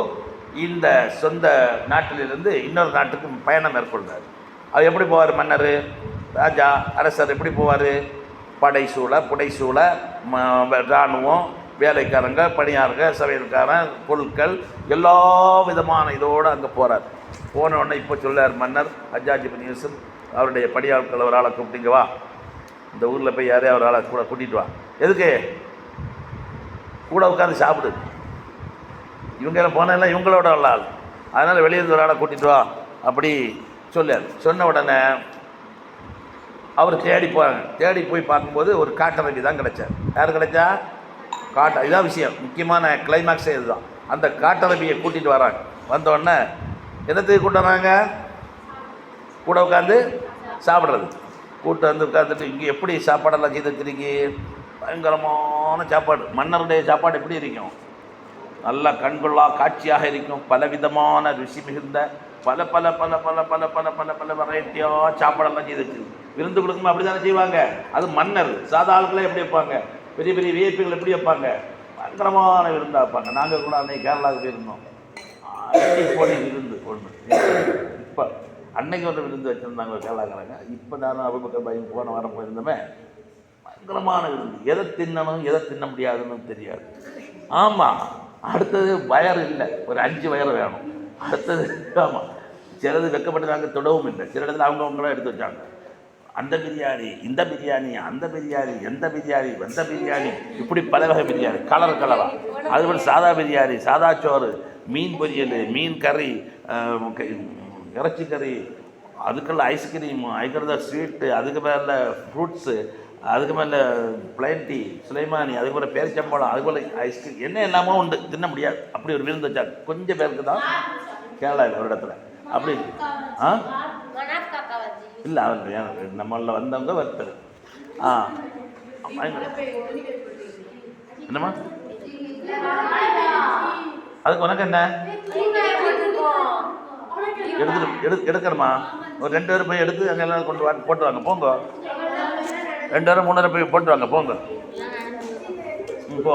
இந்த சொந்த நாட்டிலிருந்து இன்னொரு நாட்டுக்கு பயணம் மேற்கொள்கிறார். அது எப்படி போவார்? மன்னர், ராஜா, அரசர் எப்படி போவார்? படைசூழ புடைசூழ இராணுவம், வேலைக்காரங்க, பணியாளங்க, சமையல்காரன், பொருட்கள், எல்லா விதமான இதோடு அங்கே போகிறார். போன உடனே இப்போ சொல்லார் மன்னர் ஹஜ்ஜாஜ் இப்னு யூசுப் அவருடைய பணியாட்கள் ஒரு ஆளை கூப்பிட்டீங்க, வா இந்த ஊரில் போய் யாரையா ஒரு ஆளை கூட கூட்டிகிட்டு வா. எதுக்கு? கூட உட்காந்து சாப்பிடு. இவங்கெல்லாம் போனதெல்லாம் இவங்களோட ஆள், அதனால் வெளியிருந்து ஒரு ஆளை கூட்டிகிட்டு வா அப்படி சொல்லார். சொன்ன உடனே அவர் தேடி போகிறாங்க. தேடி போய் பார்க்கும்போது ஒரு காட்டரபி தான் கிடைச்சார். யார் கிடைச்சா? இதான் விஷயம், முக்கியமான கிளைமேக்ஸே இதுதான். அந்த காட்டரபியை கூட்டிகிட்டு வராங்க. வந்தோடனே என்னத்துக்கு கூட்டு வராங்க? கூட உட்காந்து சாப்பிட்றது. கூட்டு வந்து உட்காந்துட்டு இங்கே எப்படி சாப்பாடெல்லாம் செய்து வச்சிருக்கீங்க? பயங்கரமான சாப்பாடு. மன்னருடைய சாப்பாடு எப்படி இருக்கும்? நல்லா கண்கொள்ளா காட்சியாக இருக்கும். பலவிதமான ருசி மிகுந்த பல பல பல பல பல பல பல பல வெரைட்டியாக சாப்பாடெல்லாம் செய்து வச்சிருக்கு. விருந்து கொடுக்கும்போது அப்படி தானே செய்வாங்க. அது மன்னர். சாதா ஆட்களே எப்படி வைப்பாங்க? பெரிய பெரிய விஐபிகள் எப்படி வைப்பாங்க? பயங்கரமான விருந்தாக வைப்பாங்க. நாங்கள் கூட அன்னைக்கு கேரளாவுக்கு போயிருந்தோம். போன விருந்து ஒன்று. இப்போ அன்னைக்கு ஒரு விருந்து வச்சுருந்தாங்க கேரளாக்காரங்க. இப்போ நானும் அபூபக்கர் பாயும் போன வாரம் போயிருந்தோமே, பயங்கரமான விருந்து. எதை தின்னணும் எதை தின்ன முடியாதுன்னு தெரியாது. ஆமாம், அடுத்தது வயறு இல்லை, ஒரு 5 வயறு வேணும். அடுத்தது ஆமாம், சிலது வைக்கப்பட்டு நாங்கள் தொடவும் இல்லை. சில இடத்துல அவங்களாம் எடுத்து வச்சாங்க. அந்த பிரியாணி, இந்த பிரியாணி, அந்த பிரியாணி, எந்த பிரியாணி, வெந்த பிரியாணி, இப்படி பல வகை பிரியாணி, கலர் கலராக. அதுபோல் சாதா பிரியாணி, சாதா சோறு, மீன் பொரியல், மீன் கறி, இறைச்சி கறி, அதுக்கெல்லாம் ஐஸ்கிரீமு, அதுக்கடுத்த ஸ்வீட்டு, அதுக்கு மேலே ஃப்ரூட்ஸு, அதுக்கு மேலே பிளைன் டீ, சுலைமானி, அதுக்கு மேலே பேரிச்சம்பழம், அதுபோல் ஐஸ்கிரீம், என்ன எல்லாமோ உண்டு. தின்ன முடியாது. அப்படி ஒரு விருந்து வச்சாங்க. கொஞ்சம் பேருக்கு தான் கேரளாவில் ஒரு இடத்துல அப்படி. இல்லை, அவர் நம்மளில் வந்தவங்க ஒருத்தர். என்னம்மா அதுக்கு உனக்கு என்ன எடுக்கணுமா? ஒரு 2 பேர் போய் எடுத்து அங்கே எல்லாம் கொண்டு போட்டு வாங்க. போங்க, 2 பேரும் 3 பேர் போய் போட்டு வாங்க. போங்க போ.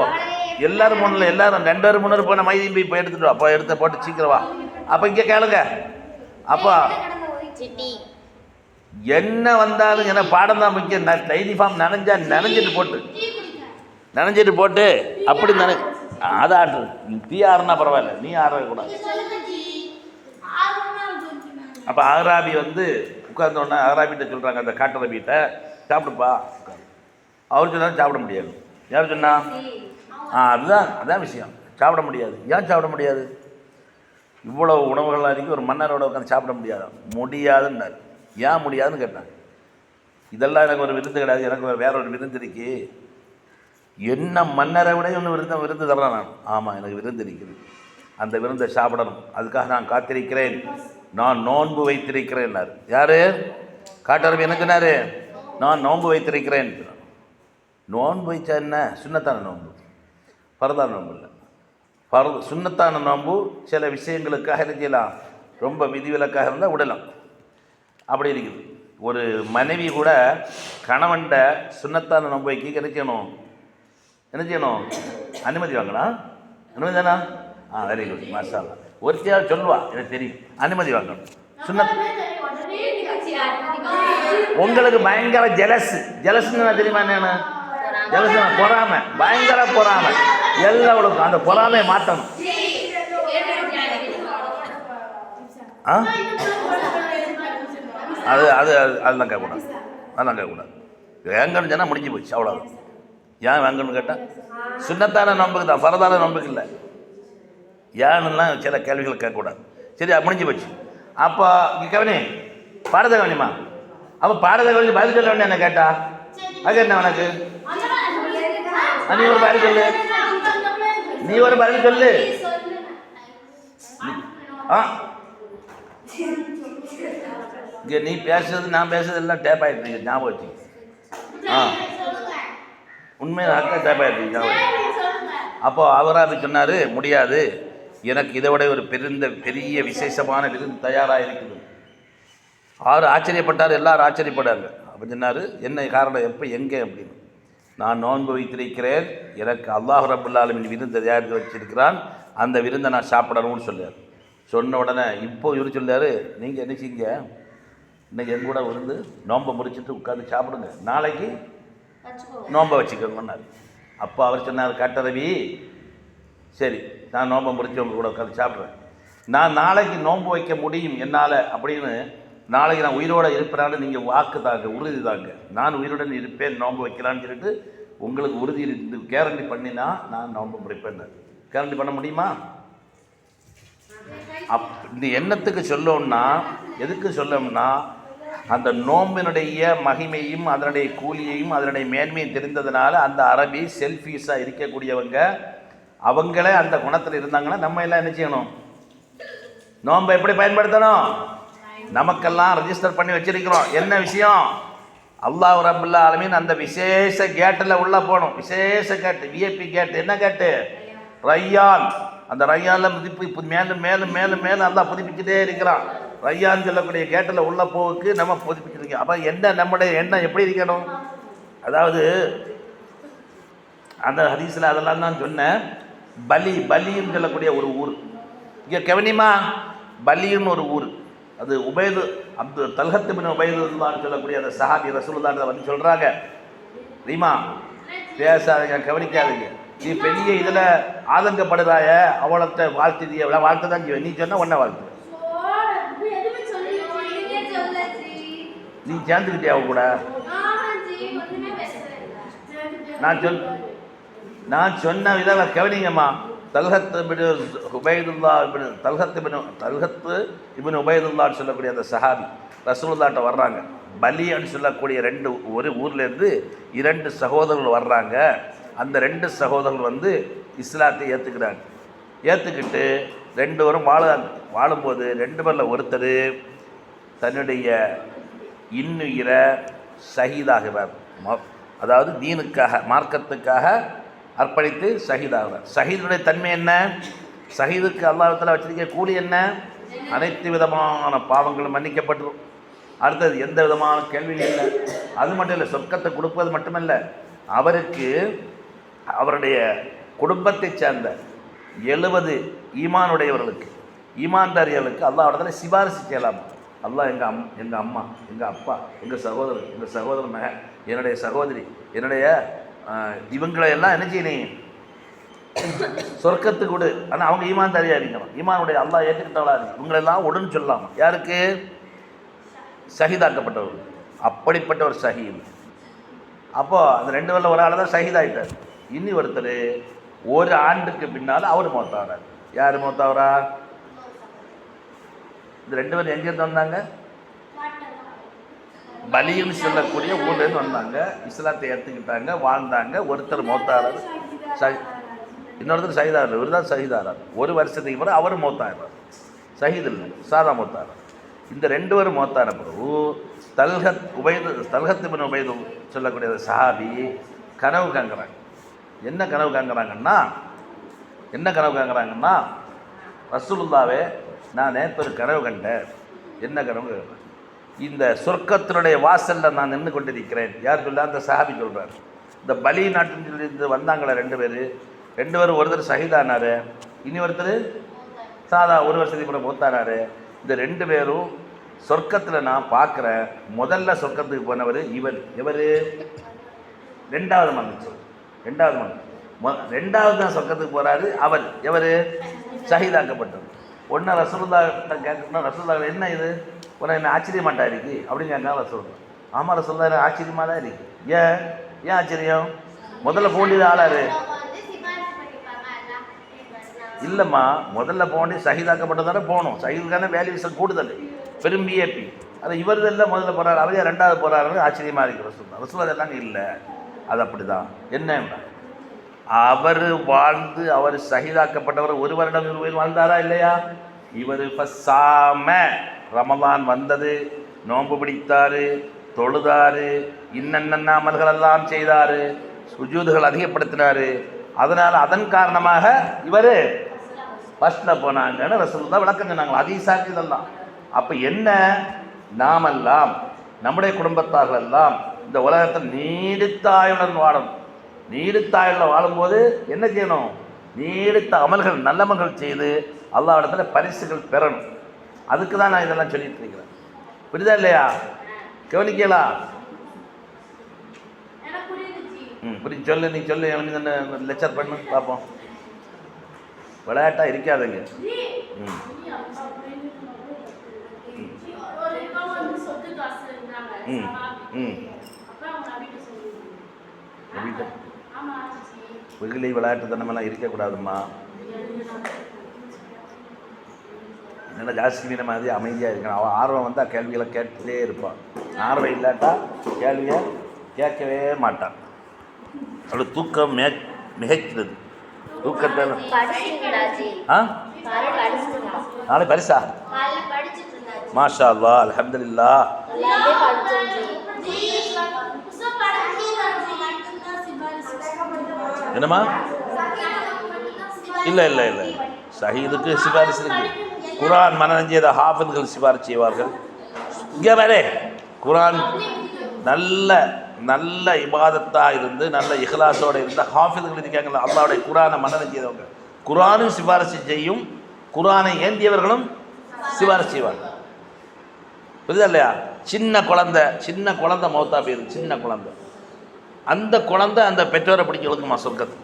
எல்லாரும் 3 எல்லாரும் 2 பேரும் 3 போய் மைதியும் போய் எடுத்துட்டு வா. அப்போ எடுத்து போட்டு சீக்கிரம் வா. அப்போ இங்கே கேளுங்க. அப்போ என்ன வந்தாலும் என்ன பாடம் தான் முக்கியம். யூனிஃபார்ம் நனைஞ்சிட்டு போட்டு அப்படி அதை ஆட்டு. தீ ஆறுனா பரவாயில்ல, நீ ஆறக்கூடாது. அப்போ அகராபி வந்து உட்கார்ந்தோடனே அகராபிகிட்ட சொல்கிறாங்க, அந்த காட்டரபிகிட்ட, சாப்பிடுப்பா. அவர் சொன்னாலும் சாப்பிட முடியாது. யார் சொன்னா? அதுதான் விஷயம். சாப்பிட முடியாது. ஏன் சாப்பிட முடியாது? இவ்வளோ உணவுகள் அறிக்கை ஒரு மன்னரோட உட்காந்து சாப்பிட முடியாதுன்னாரு. ஏன் முடியாதுன்னு கேட்டாங்க. இதெல்லாம் எனக்கு ஒரு விருந்து கிடையாது, எனக்கு வேற ஒரு விருந்து இருக்கு. என்ன மன்னரை விட ஒன்று விருந்து தரலாம் நான். ஆமாம், எனக்கு விருந்து இருக்குது, அந்த விருந்தை சாப்பிடணும், அதுக்காக நான் காத்திருக்கிறேன், நான் நோன்பு வைத்திருக்கிறேன்னாரு. யார்? காட்டரபி என்ன சொன்னார்? நான் நோன்பு வைத்திருக்கிறேன். நோன்பு வைச்சா என்ன? சுன்னத்தான நோன்பு, பரதான நோன்பு இல்லை. சுன்னத்தான நோன்பு சில விஷயங்களுக்காக இருக்கலாம், ரொம்ப விதிவிலக்காக இருந்தால் விடலாம். அப்படி இருக்குது. ஒரு மனைவி கூட கணவன்ட சுன்னத்தான நோன்பு வைக்க என்ன செய்யணும்? அனுமதி வாங்கலாம். அனுமதி தானா? வெரி குட், மாஷா அல்லாஹ். ஒருத்தையாவது சொல்லுவா, எனக்கு தெரியும். அனுமதி வாங்கணும். சுன்னத் உங்களுக்கு பயங்கர ஜெலஸ்ன்னு தெரியுமா? என்ன ஜெலஸ்? பொறாமை, பயங்கர பொறாமை. எல்லாருக்கும் அந்த பொறாமையை மாற்றணும். அதெல்லாம் கேட்கக்கூடாது. வேங்கன்னு சொன்னால் முடிஞ்சு போச்சு, அவ்வளோ. ஏன் வேங்கன்னு கேட்டால் சுன்னத்தான நோம்புக்கு தான், பரதான நோம்புக்கு இல்லை. ஏன்னுலாம் சில கேள்விகள் கேட்கக்கூடாது. சரி, முடிஞ்சு போச்சு. அப்போ இங்கே கவனி, பாரத கவனிமா. அப்போ பாரத கவனி பதில் சொல்ல வேண்டிய என்ன கேட்டா? அது என்ன உனக்கு? நீ ஒரு பதில் சொல்லு. இங்கே நீ பேசுறது நான் பேசுறது எல்லாம் டேப் ஆகிட்டு ஞாபகம் வச்சு. உண்மையை அக்கா டேப் ஆகிட்டு ஞாபகம். அப்போது அவராது சொன்னார், முடியாது, எனக்கு இதை விட ஒரு பெரிய விசேஷமான விருந்து தயாராக இருக்குது. அவர் ஆச்சரியப்பட்டார், எல்லாரும் ஆச்சரியப்பட்டார். அப்போ சொன்னார், என்ன காரணம், எப்போ, எங்கே அப்படின்னு. நான் நோன்பு வைத்திருக்கிறேன், எனக்கு அல்லாஹ் ரப்புல் ஆலமீன் விருந்து தயாரித்து வச்சிருக்கிறான், அந்த விருந்தை நான் சாப்பிடணும்னு சொன்னார். சொன்ன உடனே இப்போ இவர் சொல்லார், நீங்கள் என்ன செய்யுங்க, இன்றைக்கி எங்கூட விருந்து நோன்பை முடிச்சுட்டு உட்காந்து சாப்பிடுங்க, நாளைக்கு நோன்பை வச்சுக்கோங்கன்னாரு. அப்போ அவர் சொன்னார், கட்டரவி சரி நான் நோன்பை முடிச்சு உங்க கூட உட்காந்து சாப்பிட்றேன், நான் நாளைக்கு நோன்பு வைக்க முடியும் என்னால் அப்படின்னு, நாளைக்கு நான் உயிரோடு இருப்பேனாலும் நீங்கள் வாக்கு தாங்க, உறுதி தாங்க, நான் உயிருடன் இருப்பேன் நோன்பு வைக்கலான்னு சொல்லிட்டு உங்களுக்கு உறுதி இருந்து கேரண்டி பண்ணினா நான் நோன்பு முடிப்பேன். கேரண்டி பண்ண முடியுமா? இந்த எண்ணத்துக்கு சொல்லணும்னா, எதுக்கு சொல்லணும்னா, அந்த நோம்பினுடைய மகிமையும் அதனுடைய கூலியையும் அதனுடைய மேன்மையும் தெரிந்ததுனால அந்த அரபி செல்ஃபீஸாக இருக்கக்கூடியவங்க அவங்களே அந்த குணத்தில் இருந்தாங்கன்னா நம்ம எல்லாம் என்ன செய்யணும்? நோன்பை எப்படி பயன்படுத்தணும்? நமக்கெல்லாம் ரெஜிஸ்டர் பண்ணி வச்சிருக்கிறோம். என்ன விஷயம்? அல்லாஹ் ரப்பல் ஆலமீன் அந்த விசேஷ கேட்டில் உள்ள போகணும். விசேஷ கேட்டு, விஐபி கேட்டு. என்ன கேட்டு? ரய்யான். அந்த ரய்யானில் புதுப்பி மேலும் மேலும் மேலும் மேலும் அல்லாஹ் புதுப்பிச்சுட்டே இருக்கிறான். ரய்யான்னு சொல்லக்கூடிய கேட்டில் உள்ள போவுக்கு நம்ம புதுப்பிச்சிருக்கோம். அப்போ என்ன நம்முடைய எண்ணம் எப்படி இருக்கணும்? அதாவது அந்த ஹதீஸில் அதெல்லாம் தான் சொன்னேன். பலின்னு சொல்லக்கூடிய ஒரு ஊர் இங்கே கவனிமா, பலின்னு ஒரு ஊர், அது உபைது தல்ஹத் பின் உபைதுல்லான்னு சொல்லக்கூடிய அந்த சஹாபி ரசூலுல்லாஹ் வந்து சொல்கிறாங்க, ரீமா பேசாதீங்க, கவனிக்காதீங்க, நீ பெரிய இதில் ஆதங்கப்படுறாய, அவளத்தை வாழ்த்து தான் நீ சொன்ன ஒன்றை வாழ்த்து, நீ சேர்ந்துக்கிட்டே அவ கூட. நான் சொன்ன விதம் கவனிங்கம்மா. தல்ஹத் இப்னு உபைதுல்லான்னு சொல்லக்கூடிய அந்த சஹாபி ரசூலுல்லாஹ்ட்ட வர்றாங்க. பலின்னு சொல்லக்கூடிய ஒரு ஊர்லேருந்து 2 சகோதரர்கள் வர்றாங்க. அந்த 2 சகோதரர்கள் வந்து இஸ்லாத்தை ஏற்றுக்கிறாங்க. ஏற்றுக்கிட்டு 2 பேரும் வாழும்போது 2 பேரில் ஒருத்தர் தன்னுடைய இன்னுயிரை ஷஹீதாகிறார். அதாவது தீனுக்காக, மார்க்கத்துக்காக அர்ப்பணித்து ஷஹீதாகிறார். ஷஹீதுடைய தன்மை என்ன? ஷஹீதுக்கு அல்லாஹ்வுத்தாலா வச்சிருக்க கூலி என்ன? அனைத்து விதமான பாவங்களும் மன்னிக்கப்பட்டுரும். அடுத்தது எந்த விதமான கேள்வியும் இல்லை. அது மட்டும் இல்லை, சொர்க்கத்தை கொடுப்பது மட்டுமல்ல, அவருக்கு அவருடைய குடும்பத்தை சேர்ந்த 70 ஈமானுடையவர்களுக்கு, ஈமான்தாரிகளுக்கு அல்லாஹ்விடத்தில் சிபாரிசு செய்யலாம். அல்லாஹ் எங்கள் அம்மா, எங்கள் அப்பா, எங்கள் சகோதரன் மகன், என்னுடைய சகோதரி, என்னுடைய இவங்களை எல்லாம் என்ன செய்யணும்? சொர்க்கத்துக்கு விடு. ஆனால் அவங்க ஈமான்தாரியாக இருக்கணும், ஈமானுடைய அல்லாஹ் ஏற்றுக்கிட்டவளா இருக்கு. இவங்களெல்லாம் உடனே சொல்லலாம். யாருக்கு? ஷஹீதாக்கப்பட்டவர். அப்படிப்பட்ட ஒரு ஷஹீத். அப்போது அந்த 2 பேரில் ஒரு ஆள் தான் ஷஹீதாகிட்டார். இனி ஒருத்தர் 1 ஆண்டுக்கு பின்னால் அவர் மௌத்தாகிறார். யார் மௌத்தாகிறா? இந்த 2 பேரும் எங்கேருந்து வந்தாங்க? பலின்னு சொல்லக்கூடிய ஊர்லேருந்து வந்தாங்க. இஸ்லாத்தை ஏற்றுக்கிட்டாங்க, வாழ்ந்தாங்க. ஒருத்தர் மௌத்தாகிறார், இன்னொருத்தர் ஷஹீதாகிறார். இவர் தான் ஷஹீதாகிறார். 1 வருஷத்துக்கு பிறகு அவர் மௌத்தாகிறார். ஷஹீத் இல்லை, சாதா மௌத்தாகிறார். இந்த 2 பேரும் மௌத்தான பிறகு தல்ஹத் பின் உபைது சொல்லக்கூடிய சஹாபி கனவு காண்கிறாங்க. என்ன கனவு காண்கிறாங்கன்னா, ரசூலுல்லாவே நான் நேற்று ஒரு கனவு கண்டேன். என்ன கனவு? இந்த சொர்க்கத்தினுடைய வாசலில் நான் நின்று கொண்டிருக்கிறேன். யார் சொல்ல? அந்த சஹாபி சொல்கிறார். இந்த பலி நாட்டிலிருந்து வந்தாங்களே 2 பேரும் ஒருத்தர் ஷஹீதானார், இனி ஒருத்தர் சாதா 1 வருஷத்துக்கு கூட மூத்தானார். இந்த 2 பேரும் சொர்க்கத்தில் நான் பார்க்குறேன். முதல்ல சொர்க்கத்துக்கு போனவர் இவர் 2வது மன்னிச்சு, 2வது தான் சொர்க்கத்துக்கு போகிறாரு. எவர்? ஷஹீதாக்கப்பட்டவர். ஒன்று ரசூலுல்லாஹ்ட்ட கேட்கணும், ரசூலுல்லாஹ் என்ன இது உனக்கு என்ன ஆச்சரியமாட்டா இருக்கு அப்படின்னு கேட்காம ரசூலுல்லாஹ், ஆமாம் ரசூலுல்லாஹ் எனக்கு ஆச்சரியமாக தான் இருக்கு. ஏன் ஆச்சரியம்? முதல்ல போண்டியது ஆளாரு இல்லைம்மா, முதல்ல போண்டி ஷஹீதாக்கப்பட்டதானே போகணும். ஷஹீதுக்கான வேல்யூஷன் கூடுதல், பெரும் விஐபி. அது இவர் எல்லாம் முதல்ல போகிறாரு, அவர் 2வது போகிறாருன்னு ஆச்சரியமாக இருக்கு. ரசூலுல்லாஹ் அதெல்லாம் இல்லை, அது அப்படி தான். என்ன, அவர் வாழ்ந்து அவர் ஷஹீதாக்கப்பட்டவர் 1 வருடம் உயிர் வாழ்ந்தாரா இல்லையா? இவர் ஃபஸ்ஸாம, ரமலான் வந்தது, நோன்பு பிடித்தார், தொழுதார், இன்னென்ன அமல்களெல்லாம் செய்தார், சுஜூதுகள் அதிகப்படுத்தினார். அதன் காரணமாக இவர் ஃபஸ்ட்டில் போனாங்கன்னு ரசூலுல்லாஹ் விளக்கம் சொன்னாங்க. ஹதீஸாக்கு இதெல்லாம். அப்போ என்ன, நாமெல்லாம் நம்முடைய குடும்பத்தார்கள் எல்லாம் இந்த உலகத்தில் நீடித்தாயுடன் வாழணும். நீடித்தாயுடன் வாழும்போது என்ன செய்யணும்? நீடித்த அமல்கள், நல்லமல்கள் செய்து அல்லாஹ்விடத்தில் பரிசுகள் பெறணும். அதுக்கு தான் நான் இதெல்லாம் சொல்லிட்டு இருக்கிறேன். புரியுதா இல்லையா? கவனிக்கலாம். இப்படி சொல்லு, நீ சொல்லு, எனக்கு தானே லெக்சர் பண்ணு பார்ப்போம். விளையாட்டாக இருக்காதுங்க. வெகுளி விளையாட்டு தனமெல்லாம் இருக்கக்கூடாதும்மா. என்னென்ன ஜாஸ்தி மீன மாதிரி அமைதியாக இருக்கணும். அவன் ஆர்வம் வந்தால் கேள்விகளை கேட்டுகிட்டே இருப்பான். ஆர்வம் இல்லாட்டா கேள்வியை கேட்கவே மாட்டான். அவள் தூக்கம் மிகைக்கிறது. தூக்கத்தில் நாளை பரிசா? மாஷா அல்லாஹ், அல்ஹம்துலில்லாஹ். என்னம்மா? இல்லை இல்லை இல்லை, ஷஹீதுக்கு சிபாரிசு இருக்கு. குரான் மனனம் செய்த ஹாஃபிதுகள் சிபாரிசு செய்வார்கள். இங்கே வேறே குரான் நல்ல நல்ல இபாதத்தாக இருந்து நல்ல இஹ்லாஸோடு இருந்த ஹாஃபிதுகள் இருக்காங்களா, அல்லாஹ்வுடைய குரானை மனனம் செய்தவங்க. குரானும் சிபாரிசு செய்யும், குரானை ஏந்தியவர்களும் சிபாரிசு செய்வாங்க. புரியுதா இல்லையா? சின்ன குழந்தை மௌத்தா போயிருக்கு. சின்ன குழந்தை, அந்த குழந்தை அந்த பெற்றோரை பிடிக்க இழுக்குமா சொர்க்கத்து.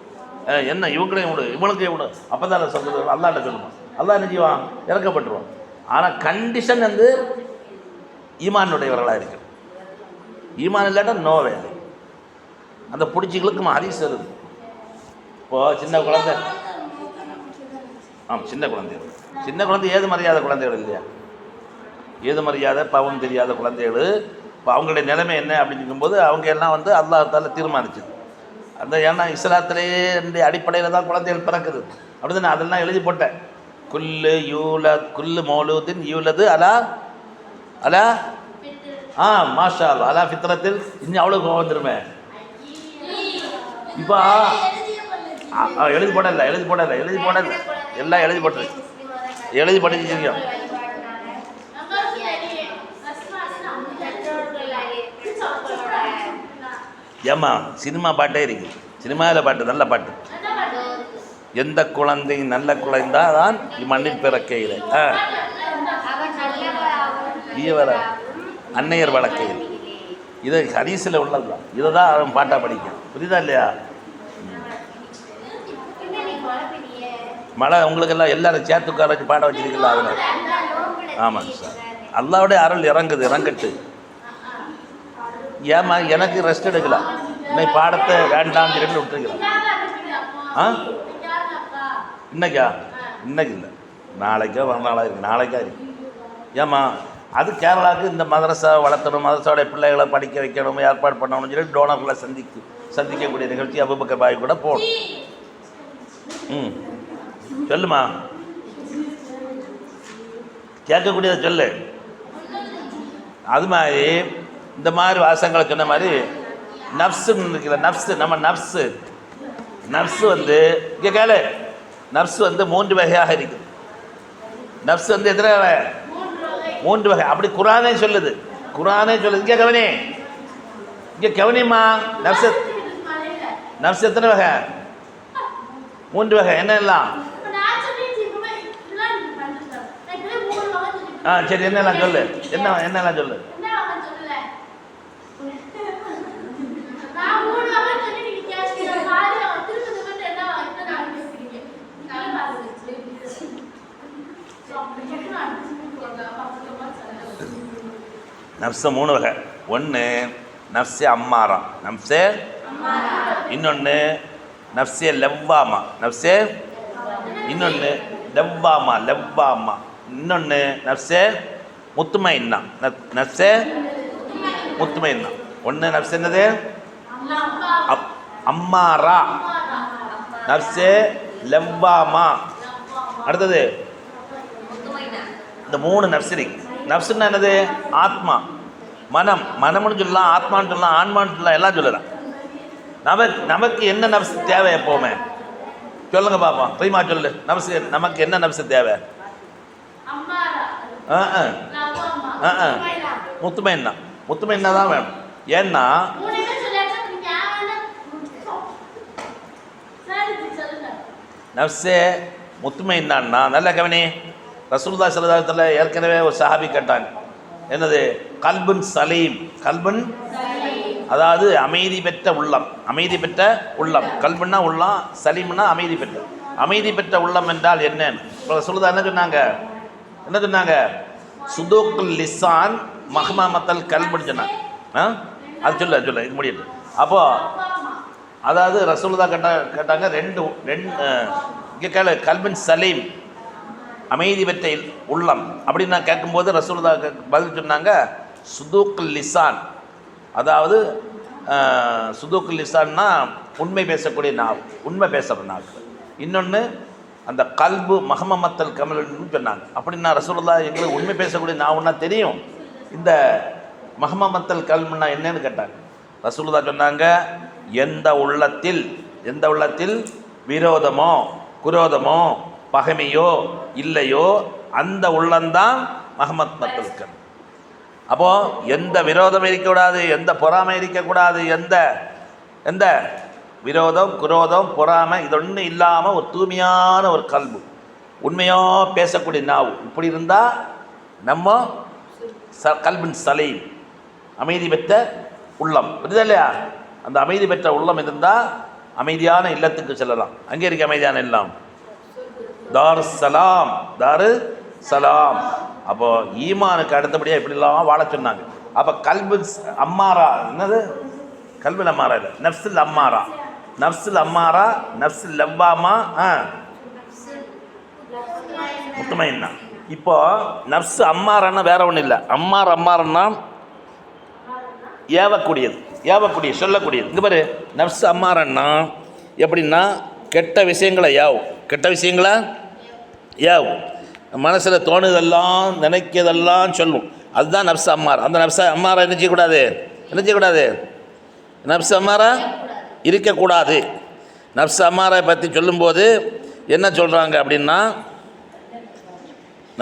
என்ன இவங்களையும் விடு, இவனுக்கு விடு, அப்போ தான் சொர்க்கத்து அல்லாஹ்ட்ட சொல்லுமா. அல்லாஹ் என்ன செய்வான்? இறக்கப்பட்டுருவான். ஆனால் கண்டிஷன் வந்து ஈமானுடையவர்களாக இருக்கு. ஈமான் இல்லாட்டா நோ வேலை. அந்த பிடிச்சி இழுக்குமா. ஹதீஸ் வருது. இப்போது சின்ன குழந்தை, சின்ன குழந்தை ஏது மரியாதை குழந்தைகள் இல்லையா? ஏது மரியாதை பாவம் தெரியாத குழந்தைகள். இப்போ அவங்களுடைய நிலைமை என்ன அப்படின்னு இருக்கும்போது அவங்க எல்லாம் வந்து அல்லாஹ்தால தீர்மானிச்சுது. அந்த ஏன்னா இஸ்லாத்திலேயே என்னுடைய அடிப்படையில் தான் குழந்தைகள் பிறக்குது. அப்படி தான் அதெல்லாம் எழுதி போட்டேன். குல்லு மௌலூதின் யூலது அலா அலா மாஷா அல்லா அலா ஃபித்ரத்தில். இன்னும் அவ்வளோ கோவம் வந்துருமே. இப்போ எழுதி போடல எல்லாம் எழுதி படிச்சிருக்கோம். ஏம்மா சினிமா பாட்டே இருக்கு. சினிமாவில் பாட்டு, நல்ல பாட்டு. எந்த குழந்தை நல்ல குழந்தை தான் இம்மண்ணில் பிறக்கையில் அன்னையர் வழக்கையில். இது ஹதீஸில் உள்ளது தான். இதை தான் அவன் பாட்டாக படிக்கும். புரியுதா இல்லையா? மழை உங்களுக்கெல்லாம் எல்லாரும் சேர்த்து உட்கார வச்சு பாட வச்சிருக்கீங்களா? அதனால ஆமாங்க சார். அல்லாஹ்வுடைய அருள் இறங்கட்டு. ஏமா எனக்கு ரெஸ்ட் எடுக்கலாம். இன்னைக்கு பாடத்தை வேண்டாம்னு சொல்லி விட்டுருக்கலாம். இன்னைக்கா? இன்னைக்கு இல்லை, நாளைக்கோ மறுநாளாக இருக்குது. நாளைக்கா இருக்கு. ஏம்மா அது கேரளாவுக்கு இந்த மதரசா வளர்த்தணும், மதரசாவுடைய பிள்ளைகளை படிக்க வைக்கணும், ஏற்பாடு பண்ணணும்னு சொல்லி டோனர்களை சந்திக்கக்கூடிய நிகழ்ச்சி அபூபக்கர் பாய் கூட போகணும். சொல்லுமா, கேட்கக்கூடியதை சொல்லு. அது மாதிரி இந்த மாதிரி வாசங்களை சொன்ன மாதிரி நப்ஸுன்னு இருக்குல்ல, நம்ம நப்ஸு வந்து இங்கே கேளு. நப்ஸு வந்து 3 வகையாக இருக்குது. நப்ஸு வந்து எத்தனை வகை? 3 வகை. அப்படி குரானே சொல்லுது. இங்கே கவனிம்மா. நப்ஸு எத்தனை வகை? 3 வகை. என்ன எல்லாம்? சரி, என்னெல்லாம் சொல்லு. என்னெல்லாம் சொல்லு. நப்ஸு 3 வகை. ஒன்று நப்ஸே அம்மாரா, இன்னொன்று நப்ஸே லவ்வாமா, இன்னொன்று லவ்வாமா, இன்னொன்று நப்ஸே முத்துமைன்னா. ஒன்று நப்ஸ் என்னது? அம்மாரா, நப்ஸே லவ்வாமா. அடுத்தது இந்த 3 நப்ஸ் இருக்கு. நப்சுன்னா என்னது? ஆத்மா, மனம்னு சொல்லலாம், ஆத்மான்னு சொல்லலாம், ஆன்மான்னு சொல்லலாம், எல்லாம் சொல்லலாம். நமக்கு என்ன நப்ஸ் தேவை? எப்போவுமே சொல்லுங்க பாப்போம். பிரீமா சொல்லு. நமக்கு என்ன நப்ஸ் தேவை? முத்துமைன்னா தான் வேணும். ஏன்னா நப்ஸே முத்துமைன்னான்னா, நல்ல கவனி. ரசூலுல்லாஹி ஸல்லல்லாஹு அலைஹி வஸல்லம் ஏற்கனவே ஒரு சஹாபி கேட்டாங்க, என்னது? கல்புன் சலீம். அதாவது அமைதி பெற்ற உள்ளம், அமைதி பெற்ற உள்ளம். கல்புன்னா உள்ளம், சலீம்னா அமைதி பெற்ற. அமைதி பெற்ற உள்ளம் என்றால் என்னன்னு இப்போ சொல்லுதா? என்ன சொன்னாங்க? சுதூக்குல் லிசான் மஹ்மமத்தல் கல்புன்னு சொன்னாங்க. அது சொல்ல இது முடியுது. அப்போது அதாவது ரசூலுல்லா கேட்டாங்க ரெண்டு இங்கே கேளு, கல்பின் சலீம் அமைதி பெற்ற உள்ளம் அப்படின்னு நான் கேட்கும்போது ரசூலுல்லா பதில் சொன்னாங்க சுதூக்குல் லிசான். அதாவது சுதூக்குல் லிசான்னா உண்மை பேசக்கூடிய நாவ், உண்மை பேசுகிற நாவ். இன்னொன்று அந்த கல்பு மஹ்மமத்தல் கமல்னு சொன்னாங்க. அப்படின்னா ரசூலுல்லா எங்களுக்கு உண்மை பேசக்கூடிய நாவுன்னா தெரியும், இந்த மஹ்மமத்தல் கல்புன்னா என்னன்னு கேட்டாங்க. ரசூலுல்லா சொன்னாங்க எந்த உள்ளத்தில் விரோதமோ குரோதமோ பகைமையோ இல்லையோ அந்த உள்ளந்தான் மஹ்மத் மத்தல் கல்பு. அப்போது எந்த விரோதம் இருக்கக்கூடாது, எந்த பொறாமை இருக்கக்கூடாது, எந்த விரோதம் குரோதம் பொறாமை இதொன்றும் இல்லாமல் ஒரு தூய்மையான ஒரு கல்பு, உண்மையாக பேசக்கூடிய நாவு, இப்படி இருந்தால் நம்ம கல்பின் சலீம் அமைதி பெற்ற உள்ளம். புரியுதா இல்லையா? அந்த அமைதி பெற்ற உள்ளம் இருந்தால் அமைதியான இல்லத்துக்கு செல்லலாம். அங்கே இருக்க அமைதியான இல்லம் தாரு சலாம். அப்போ ஈமானுக்கு அடுத்தபடியாக இப்படிலாம் வாழ சொன்னாங்க. அப்போ கல்பு அம்மாரா, என்னது கல்புல் அம்மாரா இல்லை, நஃப்ஸுல் அம்மாரா, நஃப்ஸுல் லவ்வாமா, முத்துமைன்னா. இப்போ நஃப்ஸு அம்மாரான்னா வேற ஒன்றும் இல்லை. அம்மாரன்னா ஏவக்கூடிய சொல்லக்கூடியது. இங்கே பாரு, நஃப்ஸு அம்மாரன்னா எப்படின்னா கெட்ட விஷயங்களை யாவும் மனசில் தோணுதெல்லாம் நினைக்கிறதெல்லாம் சொல்லும். அதுதான் நஃப்ஸ் அம்மாரா. அந்த நஃப்ஸ் அம்மாரா என்ன செய்யக்கூடாது? நஃப்ஸ் அம்மாரா இருக்கக்கூடாது. நஃப்ஸ் அம்மாரை பற்றி சொல்லும்போது என்ன சொல்கிறாங்க அப்படின்னா,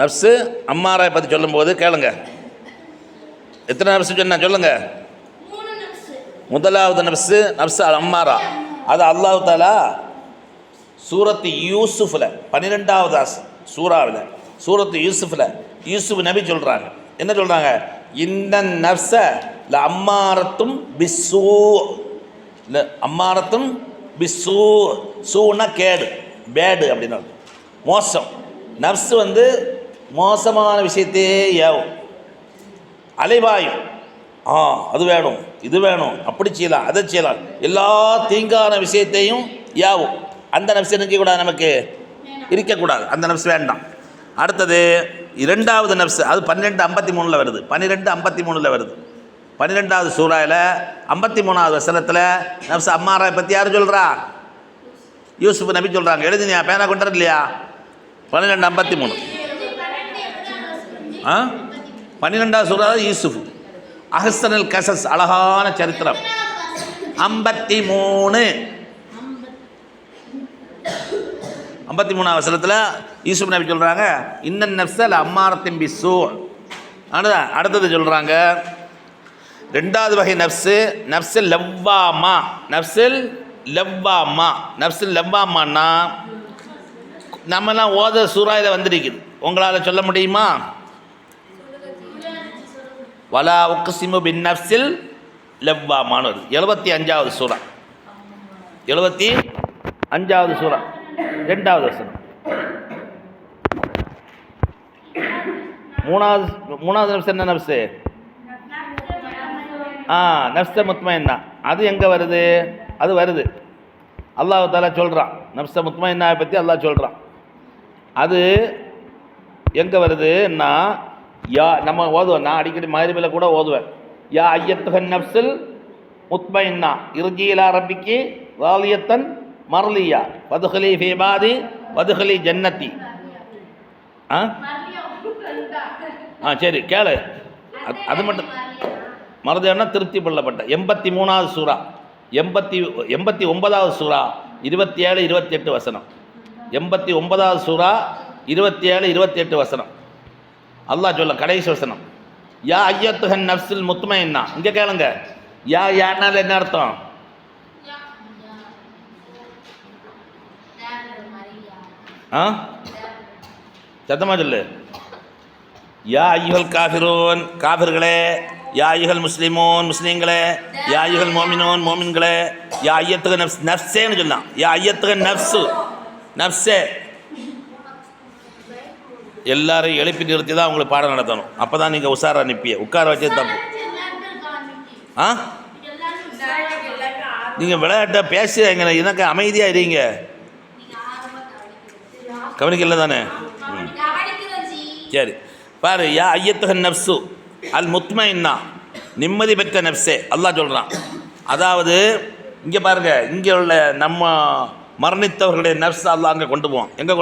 நஃப்ஸு அம்மாரை பற்றி சொல்லும்போது கேளுங்க, எத்தனை நஃப்ஸ் சொன்னால் சொல்லுங்க. முதலாவது நஃப்ஸ் அம்மாரா. அது அல்லாஹ் தஆலா சூரத்து யூசுஃபில் 12வது சூறாவில் சூரத்து யூசுஃப் நபி சொல்கிறாங்க. என்ன சொல்கிறாங்க? இந்த நஃப்ஸ ல அம்மாரத்தும் பிஸ்ஸூ, சூனா கேடு, பேடு அப்படின்னா மோசம். நஃப்ஸ் மோசமான விஷயத்தையே ஏவும், அலைவாயும். அது வேணும், இது வேணும், அப்படி செய்யலாம், அதை செய்யலாம், எல்லா தீங்கான விஷயத்தையும் யாவும். அந்த நஃப்ஸ் நிற்கக்கூடாது, நமக்கு இருக்கக்கூடாது, அந்த நஃப்ஸ் வேண்டாம். அடுத்தது இரண்டாவது நஃப்ஸ், அது 12:53 வருது. 12:53 வருது. 12வது சூறாவில் 53வது வசனத்தில் நஃப்ஸ் அம்மாரை பற்றி யார் சொல்கிறா? யூசுஃப் நபி சொல்கிறாங்க. எழுதினியா? பேனா கொண்டு இல்லையா? 12:53 12வது சூறா யூசுஃப். அஹ்ஸனுல் கஸஸ், அழகான சரித்திரம். 53வது வசனத்தில் யூசுப் நபி சொல்கிறாங்க இன்னன் நஃப்ஸல் அம்மாரத்தின் பிஸ்ஸூ. அடுத்தது சொல்கிறாங்க ரெண்டாவது வகை நஃப்ஸுல் லவ்வாமான்னா நம்மலாம் ஓத சூறாயில் வந்திருக்குது. உங்களால் சொல்ல முடியுமா? வலா உக்ஸிமு பின் நஃப்ஸில் லவ்வாமான்னு வருது. 75வது சூறா, 75வது சூறா, 2வது வசனம். மூணாவது நஃப்ஸ் என்ன நஃப்ஸு? நஃப்ஸ முத்மயின்னா. அது எங்கே வருது? அது வருது, அல்லாஹ் தஆலா சொல்கிறான். நஃப்ஸ முத்மயின்னாவை பற்றி அல்லாஹ் சொல்கிறான். அது எங்கே வருதுன்னா, நம்ம ஓதுவேன், நான் அடிக்கடி மக்ரிபில் கூட ஓதுவேன். யா ஐயத்துஹன் நஃப்ஸுல் முத்மயின்னா இர்ஜி இலா ரப்பிக்கி ராலியத்தன் மர்லியா வதுஹலி ஃபீ இபாதி வதுஹலி ஜன்னதி. சரி கேளு, அது மட்டும். மருதியானா திருப்தி கொள்ளப்பட்ட 83வது சூறா, 89வது சூறா 27, 28 வசனம். 89வது சூறா 27, 28 வசனம். அல்லாஹ் சொல்ல கடைசி வசனம், யா ஐயத்துஹன் நஃப்ஸுல் முத்மயின்னா. இங்கே கேளுங்க, யானால என்ன அர்த்தம்? சத்தமா சொல்லு. யா ஐயுகல் காஃபிரூன் காஃபிர்களே, யா ஐயுகல் முஸ்லிமூன் முஸ்லீம்களே, யா ஐயுகல் மோமினூன் மோமின்களே, யா ஐயத்துக நப்ஸ் நப்சேன்னு சொல்லலாம். யா ஐயத்துக நப்சு நப்சே. எல்லாரையும் எழுப்பி நிறுத்தி தான் உங்களுக்கு பாடம் நடத்தணும். அப்போ தான் நீங்கள் உஷார அனுப்பிய உட்கார வச்சு தப்பு. ஆ நீங்கள் விளையாட்டை பேசி எனக்கு அமைதியாக இருங்க. கவனிக்கல தானே? சரி பாரு. யா ஐயத்துகன் நப்சு அல் முத்மைன்னா நிம்மதி பெற்ற நப்சே அல்லாஹ் சொல்கிறான். அதாவது இங்கே பாருங்கள், இங்கே உள்ள நம்ம மரணித்தவர்களுடைய நப்ஸ் அல்லாஹ் அங்கே கொண்டு போவான். எங்கே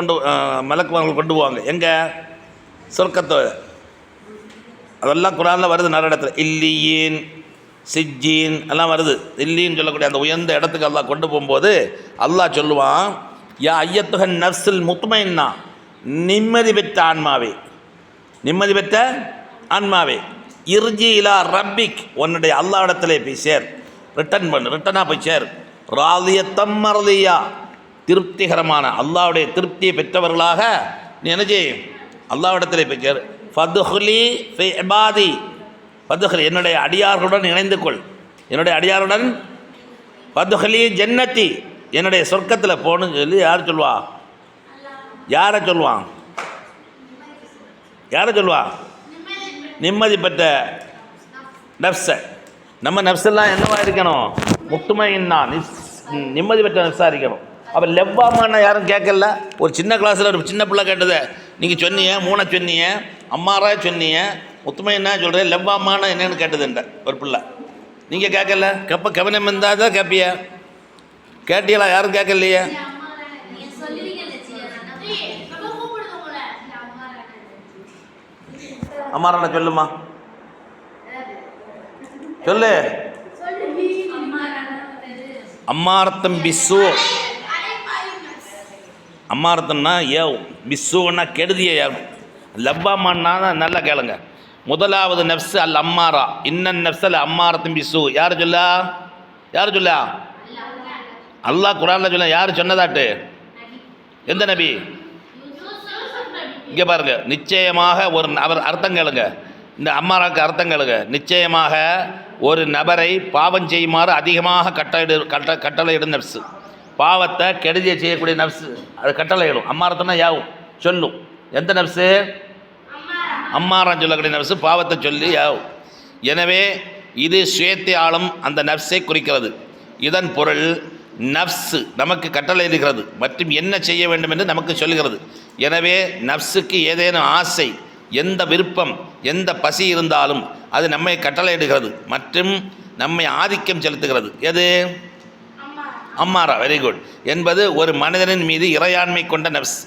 மலக்குமார்கள் கொண்டு போவாங்க? எங்கே? சொர்க்கத்தை. அதெல்லாம் குரானில் வருது நிறைய இடத்துல. இல்லியீன் சிஜ்ஜீன் எல்லாம் வருது. இல்லின்னு சொல்லக்கூடிய அந்த உயர்ந்த இடத்துக்கு அல்லாஹ் கொண்டு போகும்போது அல்லாஹ் சொல்லுவான், யா ஐயத்துகன் நப்சுல் முத்மைன்னா நிம்மதி பெற்ற ஆன்மாவே, நிம்மதி பெற்ற ஆன்மாவே, இர்ஜி இலா ரப்பிக் உன்னுடைய அல்லாஹ்விடத்திலே போய் சேர். ரிட்டனாக போய் சேர். ராலியத்தம் மரலியா திருப்திகரமான அல்லாஹ்வுடைய திருப்தியை பெற்றவர்களாக நீ என்ன செய்? அல்லாஹ்விடத்திலே போய் சேர். ஃபதுஹ்லி ஃபி இபாதி ஃபதுஹ்லி என்னுடைய அடியார்களுடன் இணைந்து கொள். என்னுடைய அடியாருடன் ஃபதுஹ்லி ஜன்னத்தி என்னுடைய சொர்க்கத்தில் போகணுன்னு சொல்லி யார் சொல்லுவா? யாரை சொல்லுவான்? யாரை சொல்லுவா? நிம்மதி பெற்ற நப்ஸை. நம்ம நப்ஸெல்லாம் என்னவா இருக்கணும்? முத்துமைன்னா நிம்மதி பெற்ற நப்ஸாக இருக்கணும். அப்போ லெவ்வாமான்னு யாரும் கேட்கல. ஒரு சின்ன கிளாஸில் ஒரு சின்ன பிள்ளை கேட்டதை நீங்கள் சொன்னீங்க, மூணை சொன்னீங்க, அம்மாரா சொன்னீங்க, முத்துமைன்னா சொல்கிறேன், லெவ்வாமான்னு என்னென்னு கேட்டதுன்ற ஒரு பிள்ளை. நீங்கள் கேட்கல. கப்ப கவனம் இருந்தால் தான் கேட்பிய. கேட்டீங்களா? யாரும் கேட்கலையே. அம்மாரான சொல்லுமா, சொல்லு. அம்மாரத்தம் பிஸ்ஸு. அம்மாரத்தம்னா ஏவும், பிஸ்ஸுன்னா கெடுதியை ஏவும். லப்பாமான்னா நல்லா கேளுங்க. முதலாவது நப்ஸ் அல் அம்மாரா. இன்னன் நப்ஸ் அல் அம்மாரத்தம் பிஸ்ஸு. யார் சொல்லா? யார் சொல்லா? அல்லாஹ் குரானில் சொல்ல. யார் சொன்னதாட்டு? எந்த நபி? இங்கே பாருங்க. நிச்சயமாக ஒரு அவர் அர்த்தம் கேளுங்க. இந்த அம்மாராக்கு அர்த்தம் கேளுங்க. நிச்சயமாக ஒரு நபரை பாவம் செய்யுமாறு அதிகமாக கட்டளையிடும் நப்சு. பாவத்தை கெடுதியை செய்யக்கூடிய நப்சு அது கட்டளையிடும். அம்மாரத்தனா யாவும் சொல்லும். எந்த நப்சு? அம்மாரான்னு சொல்லக்கூடிய நப்சு பாவத்தை சொல்லி யாவும். எனவே இது சுயத்தை ஆளும் அந்த நப்சை குறிக்கிறது. இதன் பொருள் நப்சு நமக்கு கட்டளையிடுகிறது மற்றும் என்ன செய்ய வேண்டும் என்று நமக்கு சொல்கிறது. எனவே நப்சுக்கு ஏதேனும் ஆசை, எந்த விருப்பம், எந்த பசி இருந்தாலும் அது நம்மை கட்டளையிடுகிறது மற்றும் நம்மை ஆதிக்கம் செலுத்துகிறது. எது? அம்மாரா. Very good. என்பது ஒரு மனிதனின் மீது இறையாண்மை கொண்ட நப்ஸ்.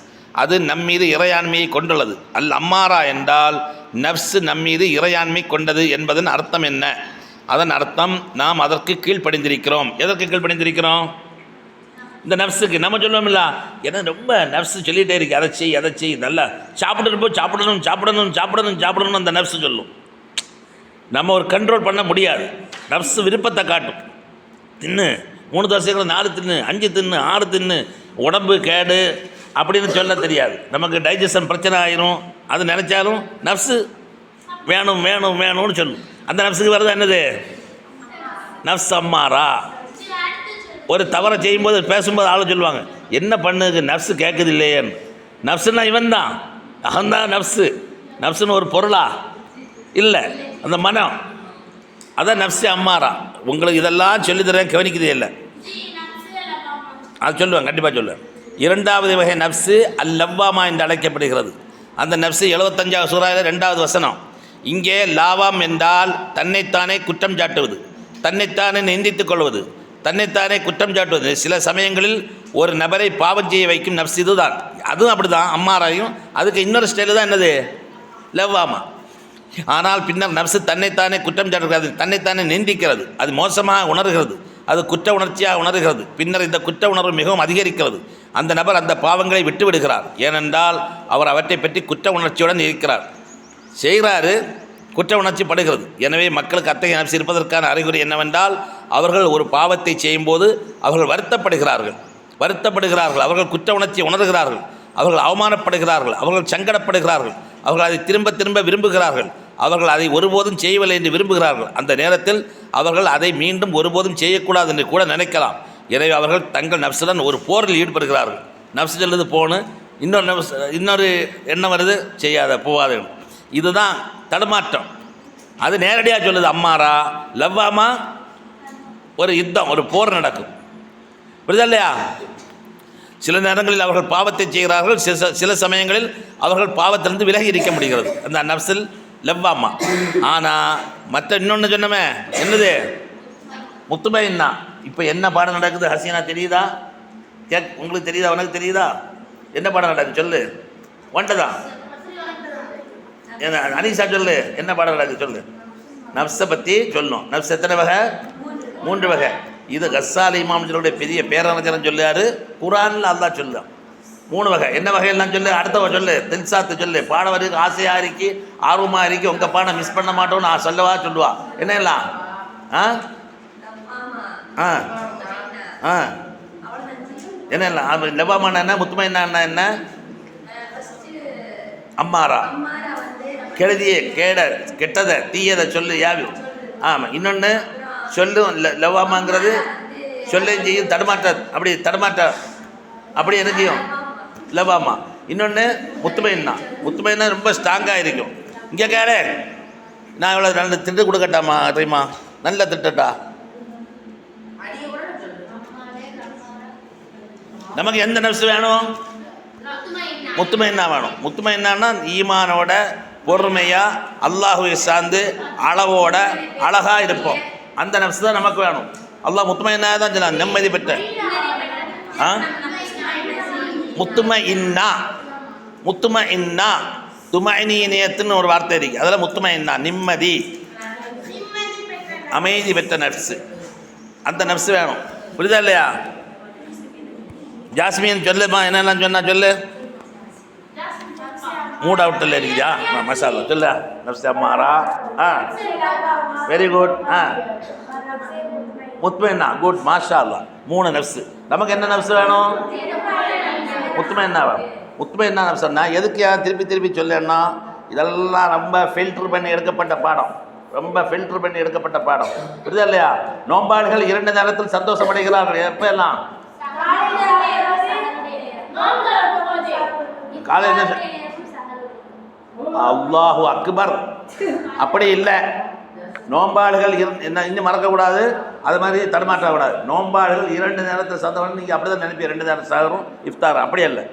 அது நம் மீது இறையாண்மையை கொண்டுள்ளது. அல் அம்மாரா என்றால் நப்சு நம் மீது இறையாண்மை கொண்டது என்பதன் அர்த்தம் என்ன? அதன் அர்த்தம் நாம் அதற்கு கீழ்ப்படிந்திருக்கிறோம். எதற்கு கீழ்ப்படிந்திருக்கிறோம்? இந்த நப்ஸுக்கு. நம்ம சொல்லுவோம்ல, ஏன்னா ரொம்ப நப்ஸு சொல்லிகிட்டே இருக்கு, அதை செய் அதை செய், நல்லா சாப்பிட்டுருப்போ சாப்பிடணும் சாப்பிடணும் சாப்பிடணும் சாப்பிடணும் அந்த நப்ஸு சொல்லும். நம்ம ஒரு கண்ட்ரோல் பண்ண முடியாது. நப்ஸு விருப்பத்தை காட்டும். தின்னு 3 தோசைகளை 4 தின்னு, 5 தின்னு, 6 தின்னு, உடம்பு கேடு அப்படின்னு சொல்ல தெரியாது. நமக்கு டைஜஷன் பிரச்சனை ஆயிரும். அது நினச்சாலும் நப்ஸு வேணும் வேணும் வேணும்னு சொல்லும். அந்த நப்ஸுக்கு வருது என்னது? நப்ஸ் அம்மாரா. ஒரு தவறை செய்யும்போது பேசும்போது ஆளு சொல்லுவாங்க, என்ன பண்ணுது நப்ஸு கேட்குது இல்லையேன்னு. நப்ஸுன்னா இவன் தான், அவன்தான் நப்ஸு. நப்ஸுன்னு ஒரு பொருளா? இல்லை, அந்த மனம். அதான் நப்ஸு அம்மாரா. உங்களுக்கு இதெல்லாம் சொல்லித்தரேன், கவனிக்குதே இல்லை. அது சொல்லுவேன், கண்டிப்பாக சொல்லுவேன். இரண்டாவது வகை நப்ஸு அல் லவ்வாமா என்று அழைக்கப்படுகிறது. அந்த நப்ஸு 75வது சூறாவில் 2வது வசனம். இங்கே லாவாம் என்றால் தன்னைத்தானே குற்றம் சாட்டுவது, தன்னைத்தானே நிந்தித்துக் கொள்வது, தன்னைத்தானே குற்றம் சாட்டுவது. சில சமயங்களில் ஒரு நபரை பாவம் செய்ய வைக்கும் நப்ஸ் இதுதான். அதுவும் அப்படி தான் அம்மாராயும். அதுக்கு இன்னொரு ஸ்டைலு தான் என்னது? லவ்வாமா. ஆனால் பின்னர் நப்சு தன்னைத்தானே குற்றம் சாட்டுகிறது, தன்னைத்தானே நிந்திக்கிறது, அது மோசமாக உணர்கிறது, அது குற்ற உணர்ச்சியாக உணர்கிறது. பின்னர் இந்த குற்ற உணர்வு மிகவும் அதிகரிக்கிறது. அந்த நபர் அந்த பாவங்களை விட்டு விடுகிறார். ஏனென்றால் அவர் அவற்றை பற்றி குற்ற உணர்ச்சியுடன் இருக்கிறார், செய்கிறாரு, குற்ற உணர்ச்சி படுகிறது. எனவே மக்களுக்கு அத்தகைய நப்சு இருப்பதற்கான அறிகுறி என்னவென்றால், அவர்கள் ஒரு பாவத்தை செய்யும்போது அவர்கள் வருத்தப்படுகிறார்கள், அவர்கள் குற்ற உணர்ச்சியை உணர்கிறார்கள், அவர்கள் அவமானப்படுகிறார்கள், அவர்கள் சங்கடப்படுகிறார்கள், அவர்கள் அதை திரும்ப திரும்ப விரும்புகிறார்கள். அவர்கள் அதை ஒருபோதும் செய்யவில்லை என்று விரும்புகிறார்கள். அந்த நேரத்தில் அவர்கள் அதை மீண்டும் ஒருபோதும் செய்யக்கூடாது என்று கூட நினைக்கலாம். எனவே அவர்கள் தங்கள் நப்சுடன் ஒரு போரில் ஈடுபடுகிறார்கள். நப்சு சொல்லுது போன்னு, இன்னொரு எண்ணம் வருது செய்யாத போகாத. இதுதான் தடுமாற்றம். அது நேரடியாக சொல்லுது அம்மாரா லவ்வாமா, ஒரு யுத்தம், ஒரு போர் நடக்கும். புரியுதா இல்லையா? சில நேரங்களில் அவர்கள் பாவத்தை செய்கிறார்கள், சில சமயங்களில் அவர்கள் பாவத்திலிருந்து விலகி இருக்க முடிகிறது, அந்த நப்சில் லவ்வாமா. ஆனால் மற்ற இன்னொன்று சொன்னமே என்னது, முத்துமைன்னா. இப்போ என்ன பாடம் நடக்குது ஹசீனா தெரியுதா? உங்களுக்கு தெரியுதா? உனக்கு தெரியுதா? என்ன பாடம் நடக்குது சொல்லு. ஒன்றுதான் அனீஷா சொல்லு, என்ன பாடம் நடக்குது சொல்லு. நப்ஸை பற்றி சொல்லணும். நப்ஸ் எத்தனை வகை? 3 வகை. இது கஸ்ஸாலி இமாம்களுடைய பெரிய பேரறிஞர் சொல்லாரு. குரானில் அல்லாஹ் சொல்லுதான் 3 வகை. என்ன வகையெல்லாம் சொல்லு. அடுத்த சொல்லு, தில்சாத்து சொல்லு. பாடம் வரைக்கும் ஆசையாக இருக்கி ஆர்வமாக இருக்கி உங்கள் பாடம் மிஸ் பண்ண மாட்டோம்னு நான் சொல்லவா சொல்லுவா. என்ன எல்லாம் என்ன இல்லை லவ்வாமான என்ன, முத்துமைன்னா என்ன, அம்மாரா கெடுதியே கெட்டதை தீயதை சொல்லு யாவி. ஆமாம். இன்னொன்று சொல்லும் லவ்வாமாங்கிறது சொல்லையும் செய்யும் தடுமாற்ற அப்படி என்ன செய்யும் லவ்வாமா. இன்னொன்று முத்துமைன்னா ரொம்ப ஸ்ட்ராங்காக இருக்கும். இங்கே கேளு, நான் இவ்வளோ நல்ல திட்டு கொடுக்கட்டாமா தெரியுமா, நல்ல திட்டட்டா. நமக்கு எந்த நப்சு வேணும்? முத்துமைன்னா வேணும். முத்துமைன்னா ஈமானோட பொறுமையாக அல்லாஹுவை சார்ந்து அளவோட அழகாக இருப்போம். அந்த நப்சு தான் நமக்கு வேணும். அல்லாஹ் முத்துமைன்னா தான் சொன்னான், நிம்மதி பெற்ற. முத்துமைன்னா துமைனியத்துன்னு ஒரு வார்த்தை இருக்கு. அதில் முத்துமைன்னா நிம்மதி, அமைதி பெற்ற நப்சு. அந்த நப்சு வேணும். புரியுதா இல்லையா? ஜாஸ்மின் சொல்லுமா, என்னெல்லாம் சொன்னா சொல்லு. மூட் அவுட்டில் இருக்குதா? மசாலா சொல்லு. நப்சு அம்மாரா. Very good. முத்துமைன்னா குட், மாஷா அல்லாஹ். 3 நப்சு. நமக்கு என்ன நப்சு வேணும்? முத்துமைன்னா வேணும். முத்துமைன்னா நப்சுன்னா எதுக்கு திருப்பி சொல்லன்னா, இதெல்லாம் ரொம்ப ஃபில்டர் பண்ணி எடுக்கப்பட்ட பாடம். புரியுதா இல்லையா? நோம்பாளிகள் 2 நேரத்தில் சந்தோஷம் அடைகிறார்கள். எப்போ எல்லாம்? காலையில் அல்லாஹு அக்பர். அப்படி இல்லை. நோம்பாடுகள் இன்னும் மறக்கக்கூடாது, அது மாதிரி தடுமாற்றக்கூடாது. நோம்பாடுகள் 2 நேரத்தில் சந்தோஷம். நீங்கள் அப்படி தான் நினைப்பீங்க, 2 நேரம் சாகரும் இஃப்தார். அப்படி இல்லை.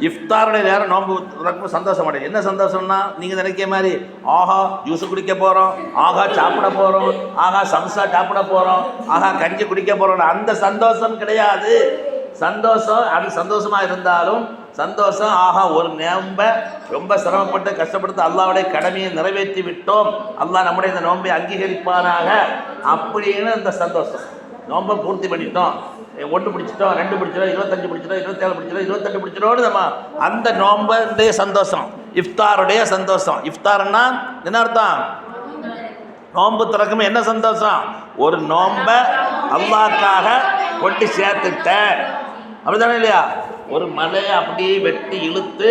இஃப்தாருடைய நேரம் நோம்பு ரொம்ப சந்தோஷம் அடையும். என்ன சந்தோஷம்னா, நீங்கள் நினைக்கிற மாதிரி ஆஹா ஜூஸ் குடிக்க போகிறோம், ஆஹா சாப்பிட போகிறோம், ஆஹா சம்சா சாப்பிட போகிறோம், ஆஹா கஞ்சி குடிக்க போகிறோம், அந்த சந்தோஷம் கிடையாது. சந்தோஷம் அது சந்தோஷமாக இருந்தாலும் சந்தோஷம் ஆஹா ஒரு நோம்பை ரொம்ப சிரமப்பட்டு கஷ்டப்படுத்த அல்லாவுடைய கடமையை நிறைவேற்றி விட்டோம், அல்லாஹ் நம்முடைய இந்த நோம்பை அங்கீகரிப்பானாக அப்படின்னு அந்த சந்தோஷம். நோம்பை பூர்த்தி பண்ணிட்டோம், 1 பிடிச்சிட்டோம், 2 பிடிச்சிட்டோம், 25 பிடிச்சிட்டோம், 27 பிடிச்சிட்டோம், 28 பிடிச்சிட்டோன்னு நம்ம அந்த நோம்புடைய சந்தோஷம், இஃப்தாருடைய சந்தோஷம். இஃப்தார்னா என்ன அர்த்தம்? நோம்பு திறக்கும். என்ன சந்தோஷம்? ஒரு நோம்பை அல்லாஹ்க்காக கொண்டு சேர்த்துட்ட, அப்படித்தானே இல்லையா? ஒரு மலையை அப்படியே வெட்டி இழுத்துட்டு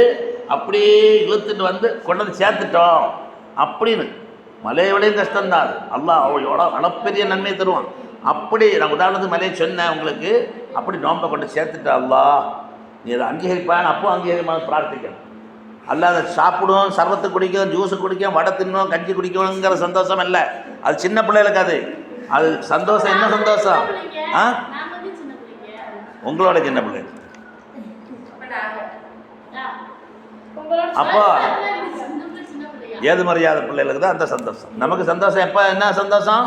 வந்து கொண்டு வந்து சேர்த்துட்டோம் அப்படின்னு. மலையை விடையும் கஷ்டம்தான் அது. அல்லாஹ் அவளோட அளப்பெரிய நன்மை தருவான். அப்படி நான் உதாரணத்துக்கு மலையை சொன்னேன் உங்களுக்கு. அப்படி நோம்பை கொண்டு சேர்த்துட்ட அல்லாஹ், நீ அதை அங்கீகரிப்பான். அப்போ அங்கீகரிப்பான் பிரார்த்திக்கணும். அல்லாத சாப்பிடும், சர்வத்தை குடிக்கும், ஜூஸு குடிக்கும், வடை தின்னும், கஞ்சி குடிக்கணுங்கிற சந்தோஷம் இல்லை. அது சின்ன பிள்ளைகளுக்கு அது சந்தோஷம். என்ன சந்தோஷம்? உங்களோட சின்ன பிள்ளை. அப்போ ஏது மரியாதை பிள்ளைகளுக்கு தான் அந்த சந்தோஷம். நமக்கு சந்தோஷம் எப்போ? என்ன சந்தோஷம்?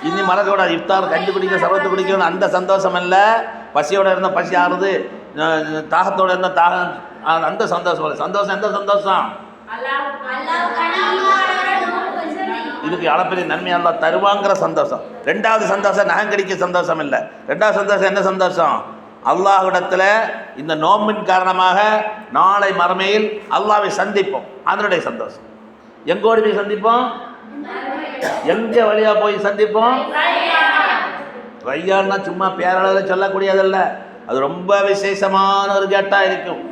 இனி மறக்கக்கூடாது. இஃப்தார் கஞ்சி குடிக்க, சர்வத்தை குடிக்கணும், அந்த சந்தோஷம் இல்லை. பசியோட இருந்தால் பசி ஆறுது, தாகத்தோடு இருந்தால் தாகம், அந்த சந்தோஷம். சந்தோஷம் எந்த சந்தோஷம்? இதுக்கு அளப்பெரிய நன்மை அல்லாஹ் தருவாங்கிற சந்தோஷம். 2வது சந்தோஷம் நகங்கடிக்க சந்தோஷம் இல்லை. 2வது சந்தோஷம் என்ன சந்தோஷம்? அல்லாஹ்விடத்தில் இந்த நோம்பின் காரணமாக நாளை மறுமையில் அல்லாஹ்வை சந்திப்போம், அதனுடைய சந்தோஷம். எங்கோடு போய் சந்திப்போம்? எங்கே வழியாக போய் சந்திப்போம்? ரையான்னா சும்மா பேரளவில் சொல்லக்கூடியதல்ல, அது ரொம்ப விசேஷமான ஒரு கேட்டாக இருக்கும்.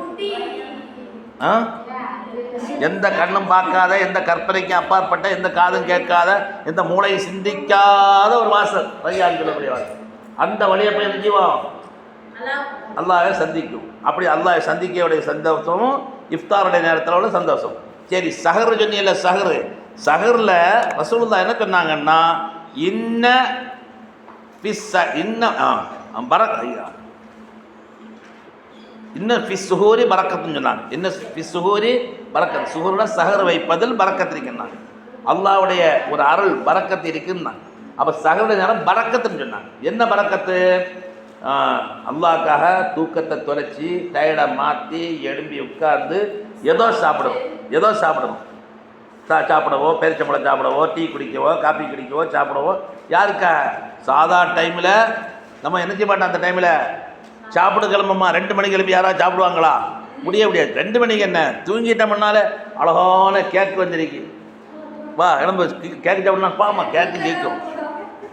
எந்த கண்ணும் பார்க்காத, எந்த கற்பனைக்கும் அப்பாற்பட்ட, எந்த காதும் கேட்காத, எந்த மூளையும் சிந்திக்காத ஒரு வாசல், ரையான் சொல்லக்கூடிய வாசல். அந்த வழியை போய் நிச்சயம் அல்லாஹ்வை சந்திக்கும். அப்படி அல்லாஹ்வை சந்திக்கக்கூடிய சந்தோஷமும் இஃப்தாருடைய நேரத்தில் உள்ள சந்தோஷம். சரி, சஹர் சொன்னியில் சஹரில் ரசூலுல்லாஹ் என்ன சொன்னாங்கன்னா, சுஹூரி பரக்கத்துன்னு சொன்னாங்க. என்ன சுஹூரி பரக்கத், சுஹூர்னா சஹர் வைப்பதில் பரக்கத்து இருக்குன்னாங்க. அல்லாஹ்வுடைய ஒரு அருள் பரக்கத்து இருக்குன்னாங்க. அப்போ சஹருடைய நேரம் பரக்கத்துன்னு சொன்னாங்க. என்ன பரக்கத்து? அல்லாஹ்க்காக தூக்கத்தை தொலைச்சி டயர்டை மாற்றி எழும்பி உட்கார்ந்து ஏதோ சாப்பிடணும். சாப்பிடவோ, பேரிச்சம்பழம் சாப்பிடவோ, டீ குடிக்கவோ, காஃபி குடிக்கவோ, சாப்பிடவோ. யாருக்கா? சாதா டைமில் நம்ம என்ன செய்ய மாட்டோம். அந்த டைமில் சாப்பிட கிளம்புமா, 2 மணிக்கு கிளம்பி யாராவது சாப்பிடுவாங்களா? முடியாது. 2 மணிக்கு என்ன, தூங்கிட்டோம்னால அழகான கேக்கு வந்துருக்கு, வா கிளம்பு கேக்கு சாப்பிட்னா, பாமா கேக்கு ஜெயிக்கும்,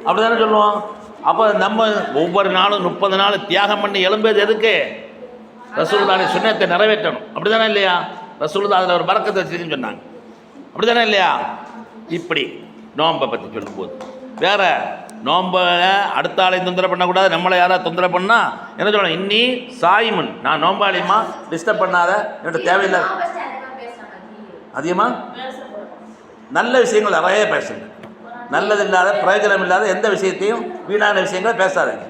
அப்படி தானே சொல்லுவோம். அப்போ நம்ம ஒவ்வொரு நாளும் 30 நாள் தியாகம் பண்ணி எழும்புறது எதுக்கு? ரசூலுல்லாஹ்வுடைய சுன்னத்தை நிறைவேற்றணும். அப்படி தானே இல்லையா? ரசூலுல்லாஹ் அதில் ஒரு பரக்கத்தை வச்சுருக்குன்னு சொன்னாங்க. அப்படி தானே இல்லையா? இப்படி நோன்பை பற்றி சொல்லும்போது வேற, நோன்பை அடுத்த ஆளை தொந்தரவு பண்ணக்கூடாது. நம்மளை யாராவது தொந்தரவு பண்ணால் என்ன சொல்லணும்? இன்னி சாயிமன், நான் நோம்பாளியம்மா, டிஸ்டர்ப் பண்ணாத, என்னோட தேவையில்லை. அதிகமாக நல்ல விஷயங்கள் நிறைய பேசுங்க. நல்லது இல்லாத, பிரயோஜனம் இல்லாத எந்த விஷயத்தையும், வீணான விஷயங்களை பேசாதீங்க.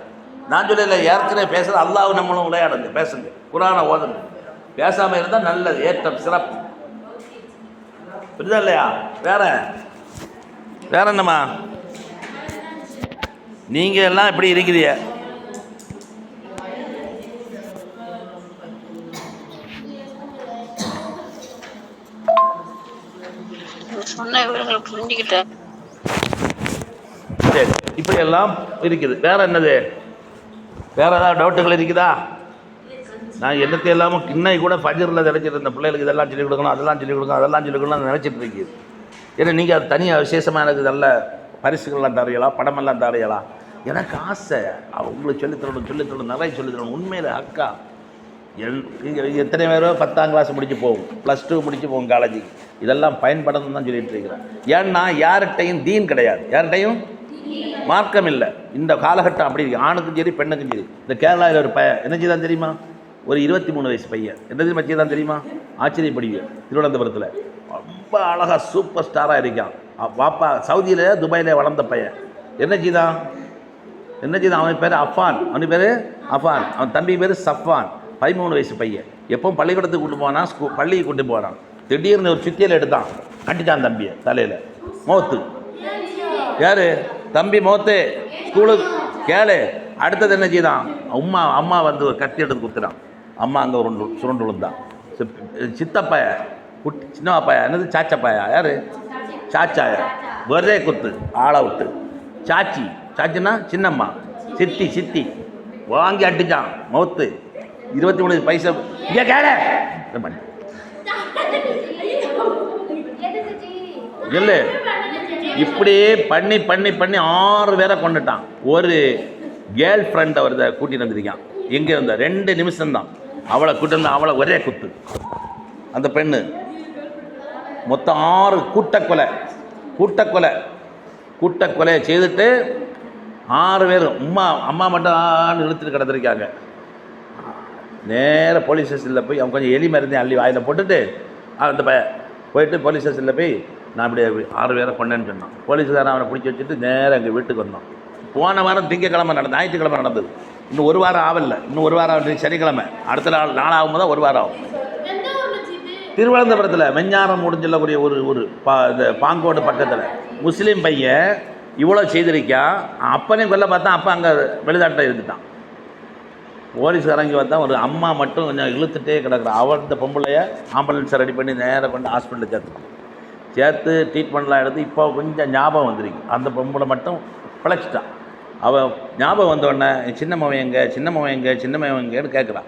நான் சொல்லல, ஏற்கனவே பேசுகிற அல்லாஹ் நம்மளும் விளையாடுங்க, பேசுங்க, குர்ஆனை ஓதுங்க. பேசாமல் இருந்தால் நல்லது, ஏற்றம், சிறப்பு. புரியுதா இல்லையா? வேற என்னம்மா? நீங்கள் எல்லாம் எப்படி இருக்கிறீங்க? புரிஞ்சுக்கிட்டேன். சரி, இப்படி எல்லாம் இருக்குது. வேற என்னது? வேற ஏதாவது டவுட்டுகள் இருக்குதா? நான் என்னத்தை எல்லாமும் இன்னைக்கு கூட ஃபஜ்ரில் நினைச்சிட்டு இருந்த பிள்ளைகளுக்கு இதெல்லாம் சொல்லிக் கொடுக்கணும், அதெல்லாம் சொல்லிக் கொடுக்கணும், அதெல்லாம் சொல்லிக் கொடுக்கணும்னு நினச்சிட்டு இருக்குது. ஏன்னா நீங்கள் அது தனியாக விசேஷமாக எனக்கு நல்ல பரிசுகள்லாம் தரையலாம், படமெல்லாம் தரையலாம். எனக்கு ஆசை உங்களுக்கு சொல்லித்தரணும், நிறைய சொல்லித்தரணும். உண்மையில் அக்கா எத்தனை பேரோ 10ஆம் கிளாஸ் முடிச்சு போகும், +2 முடிச்சு போகும் காலேஜுக்கு. இதெல்லாம் பயன்படணும்னு தான் சொல்லிட்டு இருக்கிறேன். ஏன்னா யார்கிட்டையும் தீன் கிடையாது, யார்கிட்டையும் மார்க்கம் இல்லை. இந்த காலகட்டம் அப்படி இருக்கு, ஆணுக்கும் சரி பெண்ணுக்கும் சரி. இந்த கேரளாவில் ஒரு பையன் என்ன செய்தான் தெரியுமா? ஒரு 23 வயசு பையன் என்னது மச்சிதான் தெரியுமா? ஆச்சரியப்படுவீங்க. திருவனந்தபுரத்தில் ரொம்ப அழகாக சூப்பர் ஸ்டாராக இருக்கான். பாப்பா சவுதியில், துபாயில் வளர்ந்த பையன். என்ன செய்தான்? அவன் பேர் அஃபான். அவன் தம்பி பேர் சஃபான். 13 வயசு பையன். எப்பவும் பள்ளிக்கூடத்துக்கு கொண்டு போனான், பள்ளிக்கு கொண்டு போனான். திடீர்னு ஒரு சுத்தியில் எடுத்தான், கட்டிட்டான் தம்பியை தலையில். மௌத்து. யார் தம்பி? மௌத்து. ஸ்கூலுக்கு கேளு. அடுத்தது என்ன செய்தான்? அம்மா வந்து ஒரு கத்தி எடுத்து குத்துறான். அம்மா அங்கே ஒரு சுருண்டு விழுந்தான். சித்தப்பாய, சின்னப்பாயா, என்னது சாச்சப்பாயா? யார்? சாச்சாயா. ஒரே குத்து, ஆளை விட்டு. சாச்சின்னா சின்னம்மா, சித்தி வாங்கி அடிச்சான். மௌத்து. 23 பைசா. இங்கே கேள இல்லை, இப்படியே பண்ணி 6 பேரை கொண்டுட்டான். ஒரு கேர்ள் ஃப்ரெண்ட் அவரை கூட்டிகிட்டு வந்திருக்கான். எங்கே இருந்தா 2 நிமிஷம்தான். அவளை கூட்டி வந்து அவளை ஒரே குத்து. அந்த பெண்ணு மொத்தம் 6 கூட்டக்கொலை செய்துட்டு 6 பேரும் அம்மா மட்டும் இழுத்துட்டு கிடந்திருக்காங்க. நேராக போலீஸ் ஸ்டேஷனில் போய் அவன் கொஞ்சம் எலி மருந்தையும் அள்ளி வாயில் போட்டுட்டு அந்த போயிட்டு போலீஸ் ஸ்டேஷனில் போய் நான் இப்படி 6 பேரை கொண்டேன்னு சொன்னான். போலீஸ்காரன் அவனை பிடிச்சி வச்சுட்டு நேராக எங்கள் வீட்டுக்கு வந்தோம். போன வாரம் திங்கக்கிழமை நடந்தது, ஞாயிற்றுக்கிழமை நடந்தது. இன்னும் 1 வாரம் ஆகலை. இன்னும் 1 வாரம் ஆகும். சனிக்கிழமை அடுத்த நாள் ஆகும்போது தான் 1 வாரம் ஆகும். திருவனந்தபுரத்தில் வெஞ்ஞாரம் முடிஞ்சக்கூடிய ஒரு இந்த பாங்கோடு பக்கத்தில் முஸ்லீம் பையன் இவ்வளோ செய்திருக்கான். அப்பனையும் கொல்ல பார்த்தா அப்போ அங்கே வெளிநாட்டில் இருந்துட்டான். போலீஸ்காரங்க பார்த்தா ஒரு அம்மா மட்டும் கொஞ்சம் இழுத்துட்டே கிடக்குறான். அவன் இந்த பொம்பளைய ஆம்புலன்ஸை ரெடி பண்ணி நேராக கொண்டு ஹாஸ்பிட்டலில் சேர்த்து ட்ரீட்மெண்ட்லாம் எடுத்து இப்போ கொஞ்சம் ஞாபகம் வந்துருக்கு. அந்த பொம்பளை மட்டும் பிழைச்சிட்டான். அவன் ஞாபகம் வந்தோடனே சின்னம்மாவன் எங்கேன்னு கேட்குறான்.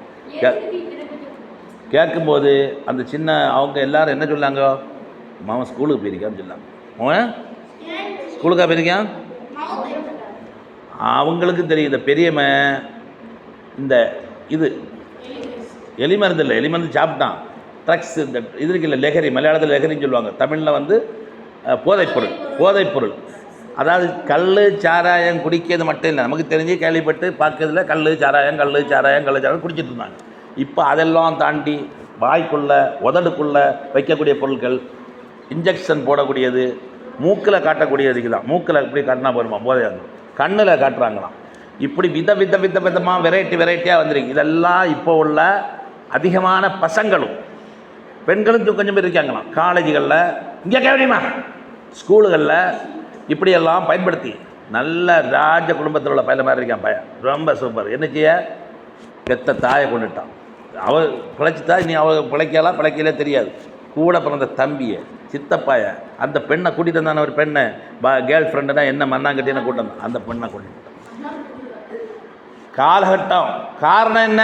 கேட்கும்போது அந்த அவங்க எல்லோரும் என்ன சொல்லாங்க? மாமன் ஸ்கூலுக்கு போயிருக்கான்னு சொல்லாங்க. அவன் ஸ்கூலுக்காக போயிருக்கான். அவங்களுக்கு தெரியும் இந்த பெரியவன் இந்த எலி மருந்து சாப்பிட்டான். ட்ரக்ஸ், இந்த இது இருக்குல்ல லெஹரி, மலையாளத்தில் லெஹரின்னு சொல்லுவாங்க, தமிழில் வந்து போதைப்பொருள். அதாவது கல் சாராயம் குடிக்கிறது மட்டும் இல்லை, நமக்கு தெரிஞ்சு கேள்விப்பட்டு பார்க்கறதுல கல் சாராயம் குடிச்சிட்டு இருந்தாங்க. இப்போ அதெல்லாம் தாண்டி வாய்க்குள்ளே உதடுக்குள்ளே வைக்கக்கூடிய பொருட்கள், இன்ஜெக்ஷன் போடக்கூடியது, மூக்கில் காட்டக்கூடியதுக்கு தான். மூக்கில் இப்படி காட்டினா போருமா போதையாக, கண்ணில் காட்டுறாங்களாம். இப்படி விதமாக வெரைட்டியாக வந்திருக்கு. இதெல்லாம் இப்போ உள்ள அதிகமான பசங்களும் பெண்களும் கொஞ்சம் பேர் இருக்காங்களாம். காலேஜுகளில், இங்கே கேவடியுமா ஸ்கூலுகளில் இப்படியெல்லாம் பயன்படுத்தி நல்ல ராஜ குடும்பத்தில் உள்ள பையன் மாதிரி இருக்கான். பையன் ரொம்ப சூப்பர். என்ன செய்ய, பெத்த தாயை கொண்டுட்டான். அவள் பிழைச்சிட்டா, இனி அவள் பிழைக்கலே தெரியாது. கூட பிறந்த தம்பியை, சித்தப்பாய, அந்த பெண்ணை கூட்டிகிட்டு வந்தான, ஒரு பெண்ணை கேர்ள் ஃப்ரெண்டுனா என்ன மண்ணாங்கட்டின்னு கூட்டம் வந்தான், அந்த பெண்ணை கொண்டுட்டான். காலகட்டம் காரணம் என்ன?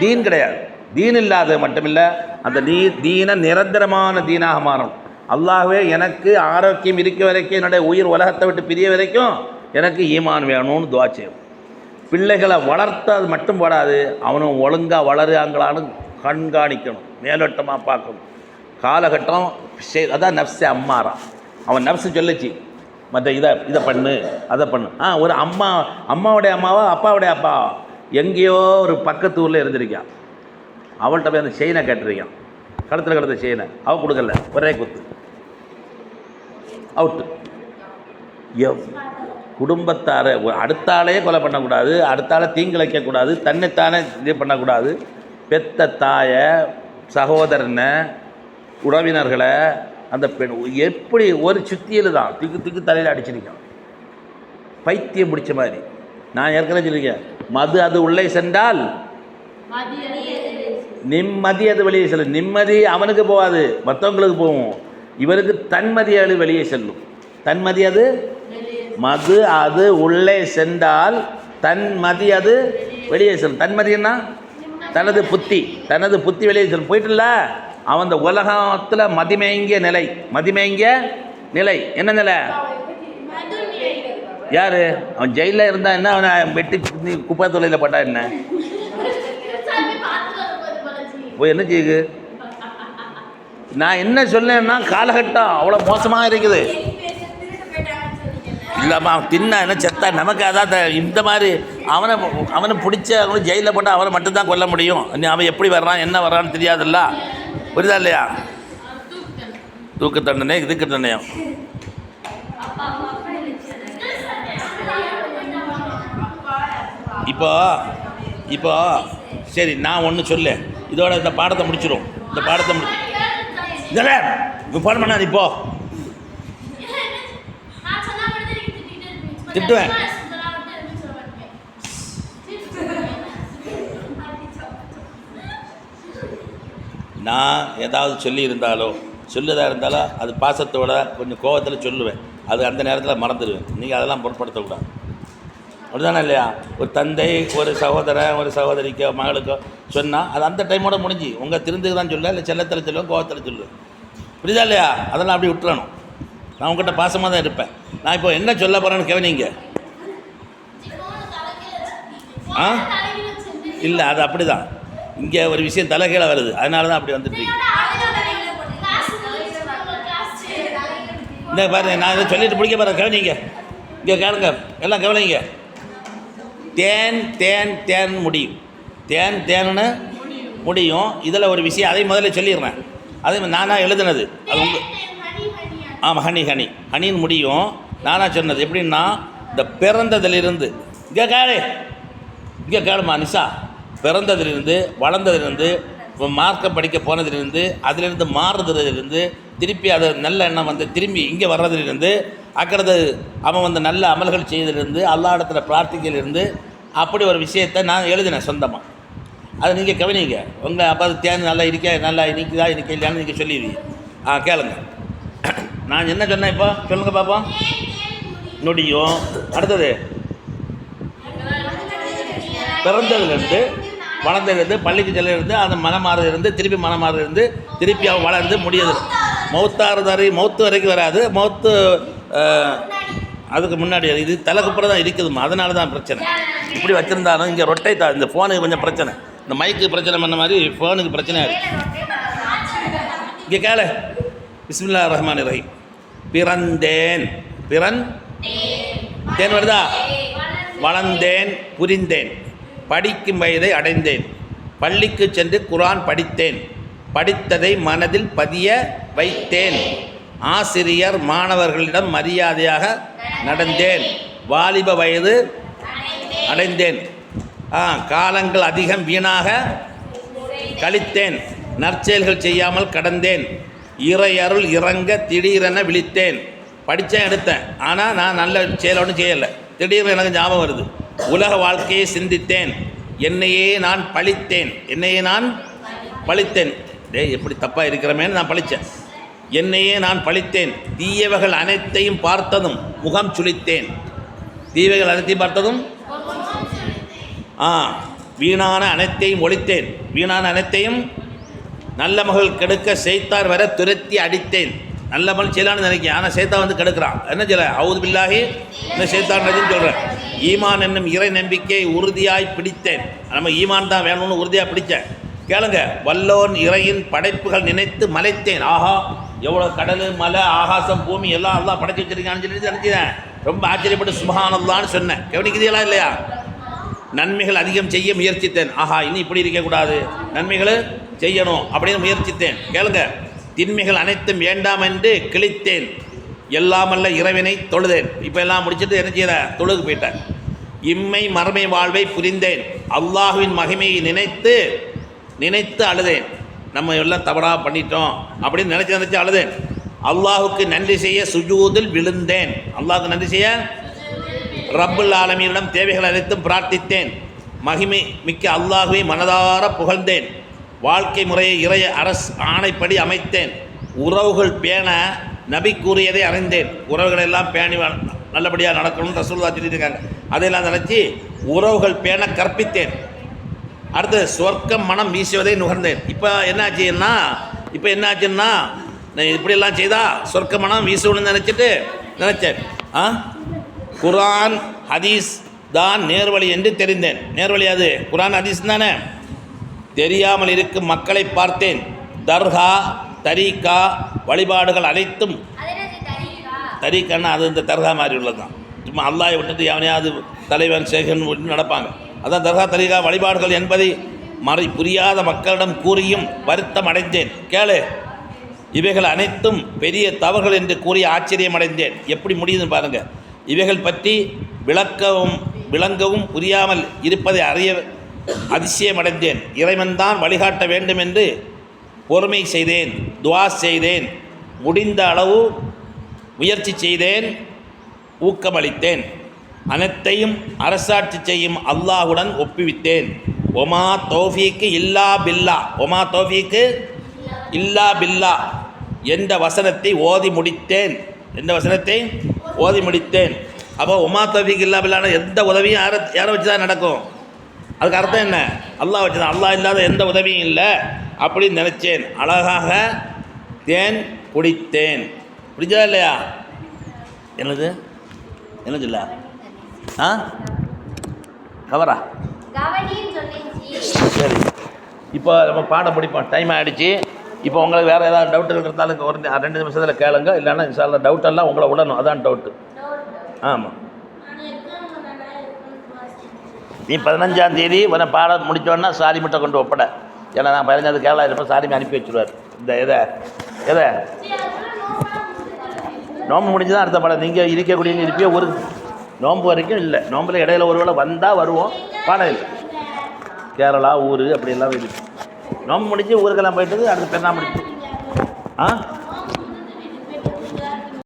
தீன் கிடையாது. தீன் இல்லாத மட்டுமில்லை, அந்த தீன நிரந்தரமான தீனாக மாறும். அல்லாஹ்வே எனக்கு ஆரோக்கியம் இருக்க வரைக்கும், என்னுடைய உயிர் உலகத்தை விட்டு பிரிய வரைக்கும் எனக்கு ஈமான் வேணும்னு துவா செய்யும். பிள்ளைகளை வளர்த்து அது மட்டும் போடாது, அவனும் ஒழுங்காக வளருறாங்களான்னு கண்காணிக்கணும், மேலோட்டமாக பார்க்கணும். காலகட்டம் அதான் நப்ஸே அம்மாரா. அவன் நப்ஸு சொல்லிச்சு, மற்ற இதை பண்ணு அதை பண்ணு. ஒரு அம்மாவுடைய அம்மாவா அப்பாவுடைய அப்பா எங்கேயோ ஒரு பக்கத்து ஊரில் இருந்திருக்கான். அவள்கிட்ட போய் அந்த செயினை கேட்டிருக்கான், கழுத்தில் கிடந்த செயினை. அவள் கொடுக்கல, ஒரே குத்து, அவுட்டு. குடும்பத்தாரை அடுத்த ஆளையே கொலை பண்ணக்கூடாது, அடுத்த ஆளை தீங்கிழைக்கக்கூடாது, தன்னைத்தானே இது பண்ணக்கூடாது. பெத்த தாயை, சகோதரனை, உறவினர்களை, அந்த பெண் எப்படி ஒரு சுத்தியில் தான் திக்கு தலையில் அடிச்சிருக்கான், பைத்தியம் பிடிச்ச மாதிரி. நான் ஏற்கனவே சொல்லியிருக்கேன், மது அது உள்ளே சென்றால் நிம்மதி அது வெளியே செல்லும். நிம்மதி அவனுக்கு போகாது, மற்றவங்களுக்கு போகும். இவருக்கு தன்மதி அது வெளியே செல்லும். தன்மதி அது மது அது உள்ளே சென்றால் தன்மதி அது வெளியே செல்லும். தன்மதினா தனது புத்தி வெளியே செல்லும். போயிட்டுல அவன் இந்த உலகத்தில் மதிமயங்கிய நிலை என்ன நிலை? யார் அவன் ஜெயிலில் இருந்தால் என்ன, அவனை வெட்டி குப்பை தொழிலில் போட்டா என்ன? போய் என்ன செய்யுது? நான் என்ன சொன்னேன்னா, காலகட்டம் அவ்வளோ மோசமாக இருக்குது. இல்லைம்மா தின்னா என்ன செத்தா நமக்கு அதான் இந்த மாதிரி அவனை பிடிச்ச அவனை ஜெயிலில் போட்டால் அவனை மட்டும்தான் கொல்ல முடியும். அவன் எப்படி வர்றான் என்ன வர்றான்னு தெரியாதுல்ல, புரியுதா இல்லையா? தூக்கு தண்டனை, இதுக்கு தண்டனையும். இப்போ சரி, நான் ஒன்று சொல்ல, இதோட இந்த பாடத்தை முடிச்சிடும். இந்த பாடத்தை இப்போ ஃபோன் பண்ணாது, இப்போ திட்டுவேன். நான் ஏதாவது சொல்லியிருந்தாலோ அது பாசத்தோட கொஞ்சம் கோபத்தில் சொல்லுவேன். அது அந்த நேரத்தில் மறந்துடுவேன். நீங்கள் அதெல்லாம் பொருட்படுத்தக்கூடாது, அப்படிதானே இல்லையா? ஒரு தந்தை ஒரு சகோதரன் ஒரு சகோதரிக்கோ மகளுக்கோ சொன்னால் அது அந்த டைமோட முடிஞ்சு. உங்கள் திருந்துக்கு தான் சொல்லுவேன், இல்லை செல்லத்தில் சொல்லுவேன், கோபத்தில் சொல்லுவேன், புரியுதா இல்லையா? அதெல்லாம் அப்படி விட்டுறணும். நான் உங்கள்கிட்ட பாசமாக தான் இருப்பேன். நான் இப்போ என்ன சொல்ல போகிறேன்னு கவனிங்க. இல்லை, அது அப்படி தான். இங்கே ஒரு விஷயம் தலைகீழ வருது, அதனால தான் அப்படி வந்துட்டு. இந்த பாருங்க, நான் இதை சொல்லிட்டு பிடிக்க பாருங்க, கவனிங்க. இங்கே கேளுங்க, எல்லாம் கவனிங்க. தேன் முடியும். தேன்னு முடியும். இதில் ஒரு விஷயம், அதை முதல்ல சொல்லிடுறேன். அதே நானாக எழுதுனது, அது ஆமாம், ஹனின்னு முடியும். நானாக சொன்னது எப்படின்னா, இந்த பிறந்ததிலிருந்து இங்கே கேளுமா நிஷா, பிறந்ததிலிருந்து வளர்ந்ததிலிருந்து மார்க்கம் படிக்க போனதிலிருந்து அதிலிருந்து மாறுறதுலேருந்து திருப்பி அதை நல்ல எண்ணம் வந்து திரும்பி இங்கே வர்றதுலேருந்து அக்கிறது அவன் வந்து நல்ல அமல்கள் செய்வதிலிருந்து அல்லா இடத்துல பிரார்த்திக்கையிலிருந்து அப்படி ஒரு விஷயத்தை நான் எழுதினேன் சொந்தமாக. அதை நீங்கள் கவனிங்க. உங்கள் அப்போ அது தேன் நல்லா நல்லா இனிக்குதா இல்லையான்னு நீங்கள் சொல்லிடுவீங்க. கேளுங்க, நான் என்ன சொன்னேன் இப்போ சொல்லுங்கள் பார்ப்போம். நொடியும் அடுத்தது பிறந்ததுலேருந்து வளர்ந்ததுலேருந்து பள்ளிக்கு செல்லிருந்து அந்த மனமாறுதிலிருந்து திருப்பி மனமாறுதிலிருந்து திருப்பி அவன் வளர்ந்து முடியுது. மௌத்து வரைக்கும் வராது. மௌத்து அதுக்கு முன்னாடி இது தலைக்குப்புறம் தான் இருக்குதுமா, அதனால தான் பிரச்சனை. இப்படி வச்சுருந்தாலும் இங்கே ரொட்டை இந்த ஃபோனுக்கு கொஞ்சம் பிரச்சனை. இந்த மைக்கு பிரச்சனை பண்ண மாதிரி ஃபோனுக்கு பிரச்சனை இருக்குது. இங்கே கேளு. பிஸ்மில்லாஹிர் ரஹ்மானிர் ரஹீம். பிறந்தேன், தேன் வருதா? வளர்ந்தேன், புரிந்தேன், படிக்கும் வயதை அடைந்தேன், பள்ளிக்கு சென்று குர்ஆன் படித்தேன், படித்ததை மனதில் பதிய வைத்தேன், ஆசிரியர் மாணவர்களிடம் மரியாதையாக நடந்தேன், வாலிப வயது அடைந்தேன், காலங்கள் அதிகம் வீணாக கழித்தேன், நற்செயல்கள் செய்யாமல் கடந்தேன், இறை அருள் இறங்க திடீரென விழித்தேன். படித்தேன், எடுத்தேன், ஆனால் நான் நல்ல செயல் ஒன்றும் செய்யலை. திடீர்னு எனக்கு ஞாபகம் வருது. உலக வாழ்க்கையை சிந்தித்தேன், என்னையே நான் பழித்தேன். எப்படி தப்பாக இருக்கிறமேன்னு நான் பழித்தேன். என்னையே நான் பழித்தேன், தீயவைகள் அனைத்தையும் பார்த்ததும் முகம் சுளித்தேன். தீயவைகள் அனைத்தையும் பார்த்ததும் வீணான அனைத்தையும் ஒழித்தேன். வீணான அனைத்தையும் நல்ல மகள் கெடுக்க செய்தார் வர துரத்தி அடித்தேன். நல்ல மகள் செய்யலான்னு நினைக்கிறேன், ஆனால் சேத்தா வந்து கெடுக்கிறான். என்ன சொல்ல? அவுது பில்லாஹி இந்த சேத்தான்னு சொல்கிறேன். ஈமான் என்னும் இறை நம்பிக்கையை உறுதியாய் பிடித்தேன். நம்ம ஈமான் தான் வேணும்னு உறுதியாக பிடித்தேன். கேளுங்க. வல்லோன் இறையின் படைப்புகள் நினைத்து மலைத்தேன். ஆஹா, எவ்வளோ கடல், மலை, ஆகாசம், பூமி எல்லாம் எல்லாம் படைச்சி வச்சிருக்கான்னு சொல்லிட்டு நினச்சிதேன். ரொம்ப ஆச்சரியப்பட்டு சுபஹானல்லான்னு சொன்னேன். கவனிக்கிறீங்களா இல்லையா? நன்மைகள் அதிகம் செய்ய முயற்சித்தேன். ஆஹா, இன்னும் இப்படி இருக்கக்கூடாது, நன்மைகள் செய்யணும் அப்படின்னு முயற்சித்தேன். கேளுங்க. தின்மைகள் அனைத்தும் வேண்டாம் என்று கிழித்தேன், எல்லாமல்ல இறைவனை தொழுதேன். இப்போ எல்லாம் முடிச்சுட்டு என்ன செய்ய? தொழுகு போயிட்டேன். இம்மை மறுமை வாழ்வை புரிந்தேன், அல்லாஹுவின் மகிமையை நினைத்து அழுதேன். நம்ம எல்லாம் தவறாக பண்ணிட்டோம் அப்படின்னு நினச்சி அழுதேன். அல்லாஹுக்கு நன்றி செய்ய சுஜூதில் விழுந்தேன். அல்லாஹுக்கு நன்றி செய்ய ரப்புல் ஆலமீனிடம் தேவைகள் அனைத்தும் பிரார்த்தித்தேன். மகிமை மிக்க அல்லாஹுவை மனதார புகழ்ந்தேன். வாழ்க்கை முறையை இறை ஆணைப்படி அமைத்தேன். உறவுகள் பேண நபி கூறியதை அறிந்தேன். உறவுகள் எல்லாம் பேணி நல்லபடியாக நடக்கணும்னு ரசூலுல்லாஹ் சொல்லியிருக்காங்க. அதையெல்லாம் நினச்சி உறவுகள் பேண கற்பித்தேன். அடுத்து சொர்க்கம் மனம் வீசுவதை நுகர்ந்தேன். இப்போ என்னாச்சுன்னா நான் இப்படியெல்லாம் செய்தால் சொர்க்க மனம் வீசணும்னு நினச்சேன். குர்ஆன் ஹதீஸ் தான் நேர்வழி என்று தெரிந்தேன். நேர்வழி அது குர்ஆன் ஹதீஸ் தானே. தெரியாமல் இருக்கும் மக்களை பார்த்தேன். தர்கா, தரீக்கா வழிபாடுகள் அனைத்தும், தரீக்கான்னா அது இந்த தர்கா மாதிரி உள்ளது தான். சும்மா அல்லாஹை விட்டுட்டு எவனையாவது தலைவன் சேகன் விட்டு நடப்பாங்க. அதான் தர்கா, தரீகா வழிபாடுகள் என்பதை புரியாத மக்களிடம் கூறியும் வருத்தம் அடைந்தேன். கேளு. இவைகள் அனைத்தும் பெரிய தவறுகள் என்று கூறி ஆச்சரியம் அடைந்தேன். எப்படி முடியுதுன்னு பாருங்கள். இவைகள் பற்றி விளங்கவும் புரியாமல் இருப்பதை அறிய அதிசயமடைந்தேன். இறைவன்தான் வழிகாட்ட வேண்டும் என்று பொறுமை செய்தேன், துஆ செய்தேன், முடிந்த அளவு முயற்சி செய்தேன், ஊக்கமளித்தேன். அனைத்தையும் அரசாட்சி செய்யும் அல்லாஹுடன் ஒப்புவித்தேன். ஒமா தௌஃபீக்கு இல்லா பில்லா, ஒமா தௌஃபீக்கு இல்லா பில்லா என்ற வசனத்தை ஓதி முடித்தேன். அப்போ ஒமா தௌஃபீக் இல்லா பில்லான எந்த உதவியும் யாரை வச்சு தான் நடக்கும். அதுக்கு அர்த்தம் என்ன? அல்லாஹ் வச்சு தான். அல்லாஹ் இல்லாத எந்த உதவியும் இல்லை அப்படின்னு நினச்சேன். அழகாக தேன் குடித்தேன். பிடிச்சதா இல்லையா? என்னது இல்லை கவரா? சரி, இப்போ நம்ம பாடம் முடிப்போம். டைம் ஆகிடுச்சு. இப்போ உங்களுக்கு வேறு ஏதாவது டவுட்டுகள் இருந்தாலும் ஒரு 2 நிமிஷத்தில் கேளுங்க. இல்லைன்னா இன்ஷால்லா டவுட்டெல்லாம் உங்களை விடணும். அதான் டவுட்டு. ஆமாம், நீ 15ஆம் தேதி பாடம் முடித்தோன்னா சாலிமிட்ட கொண்டு ஒப்பட. ஏன்னா நான் 15ஆவது கேரளா இருப்பேன். சாலிமி அனுப்பி வச்சுருவார். இந்த எதை நோம்பு முடிஞ்சு தான் அடுத்த பாடம். நீங்கள் இருக்கக்கூடியவங்க இருப்பியோ ஒரு நோம்பு வரைக்கும் இல்லை. நோம்பில் இடையில ஒரு வேளை வந்தால் வருவோம். பாடம் இல்லை. கேரளா ஊர் அப்படியெல்லாம் இருக்குது. நோம்பு முடிஞ்சு ஊருக்கெல்லாம் போயிட்டு அடுத்து பெண்ணா முடிச்சு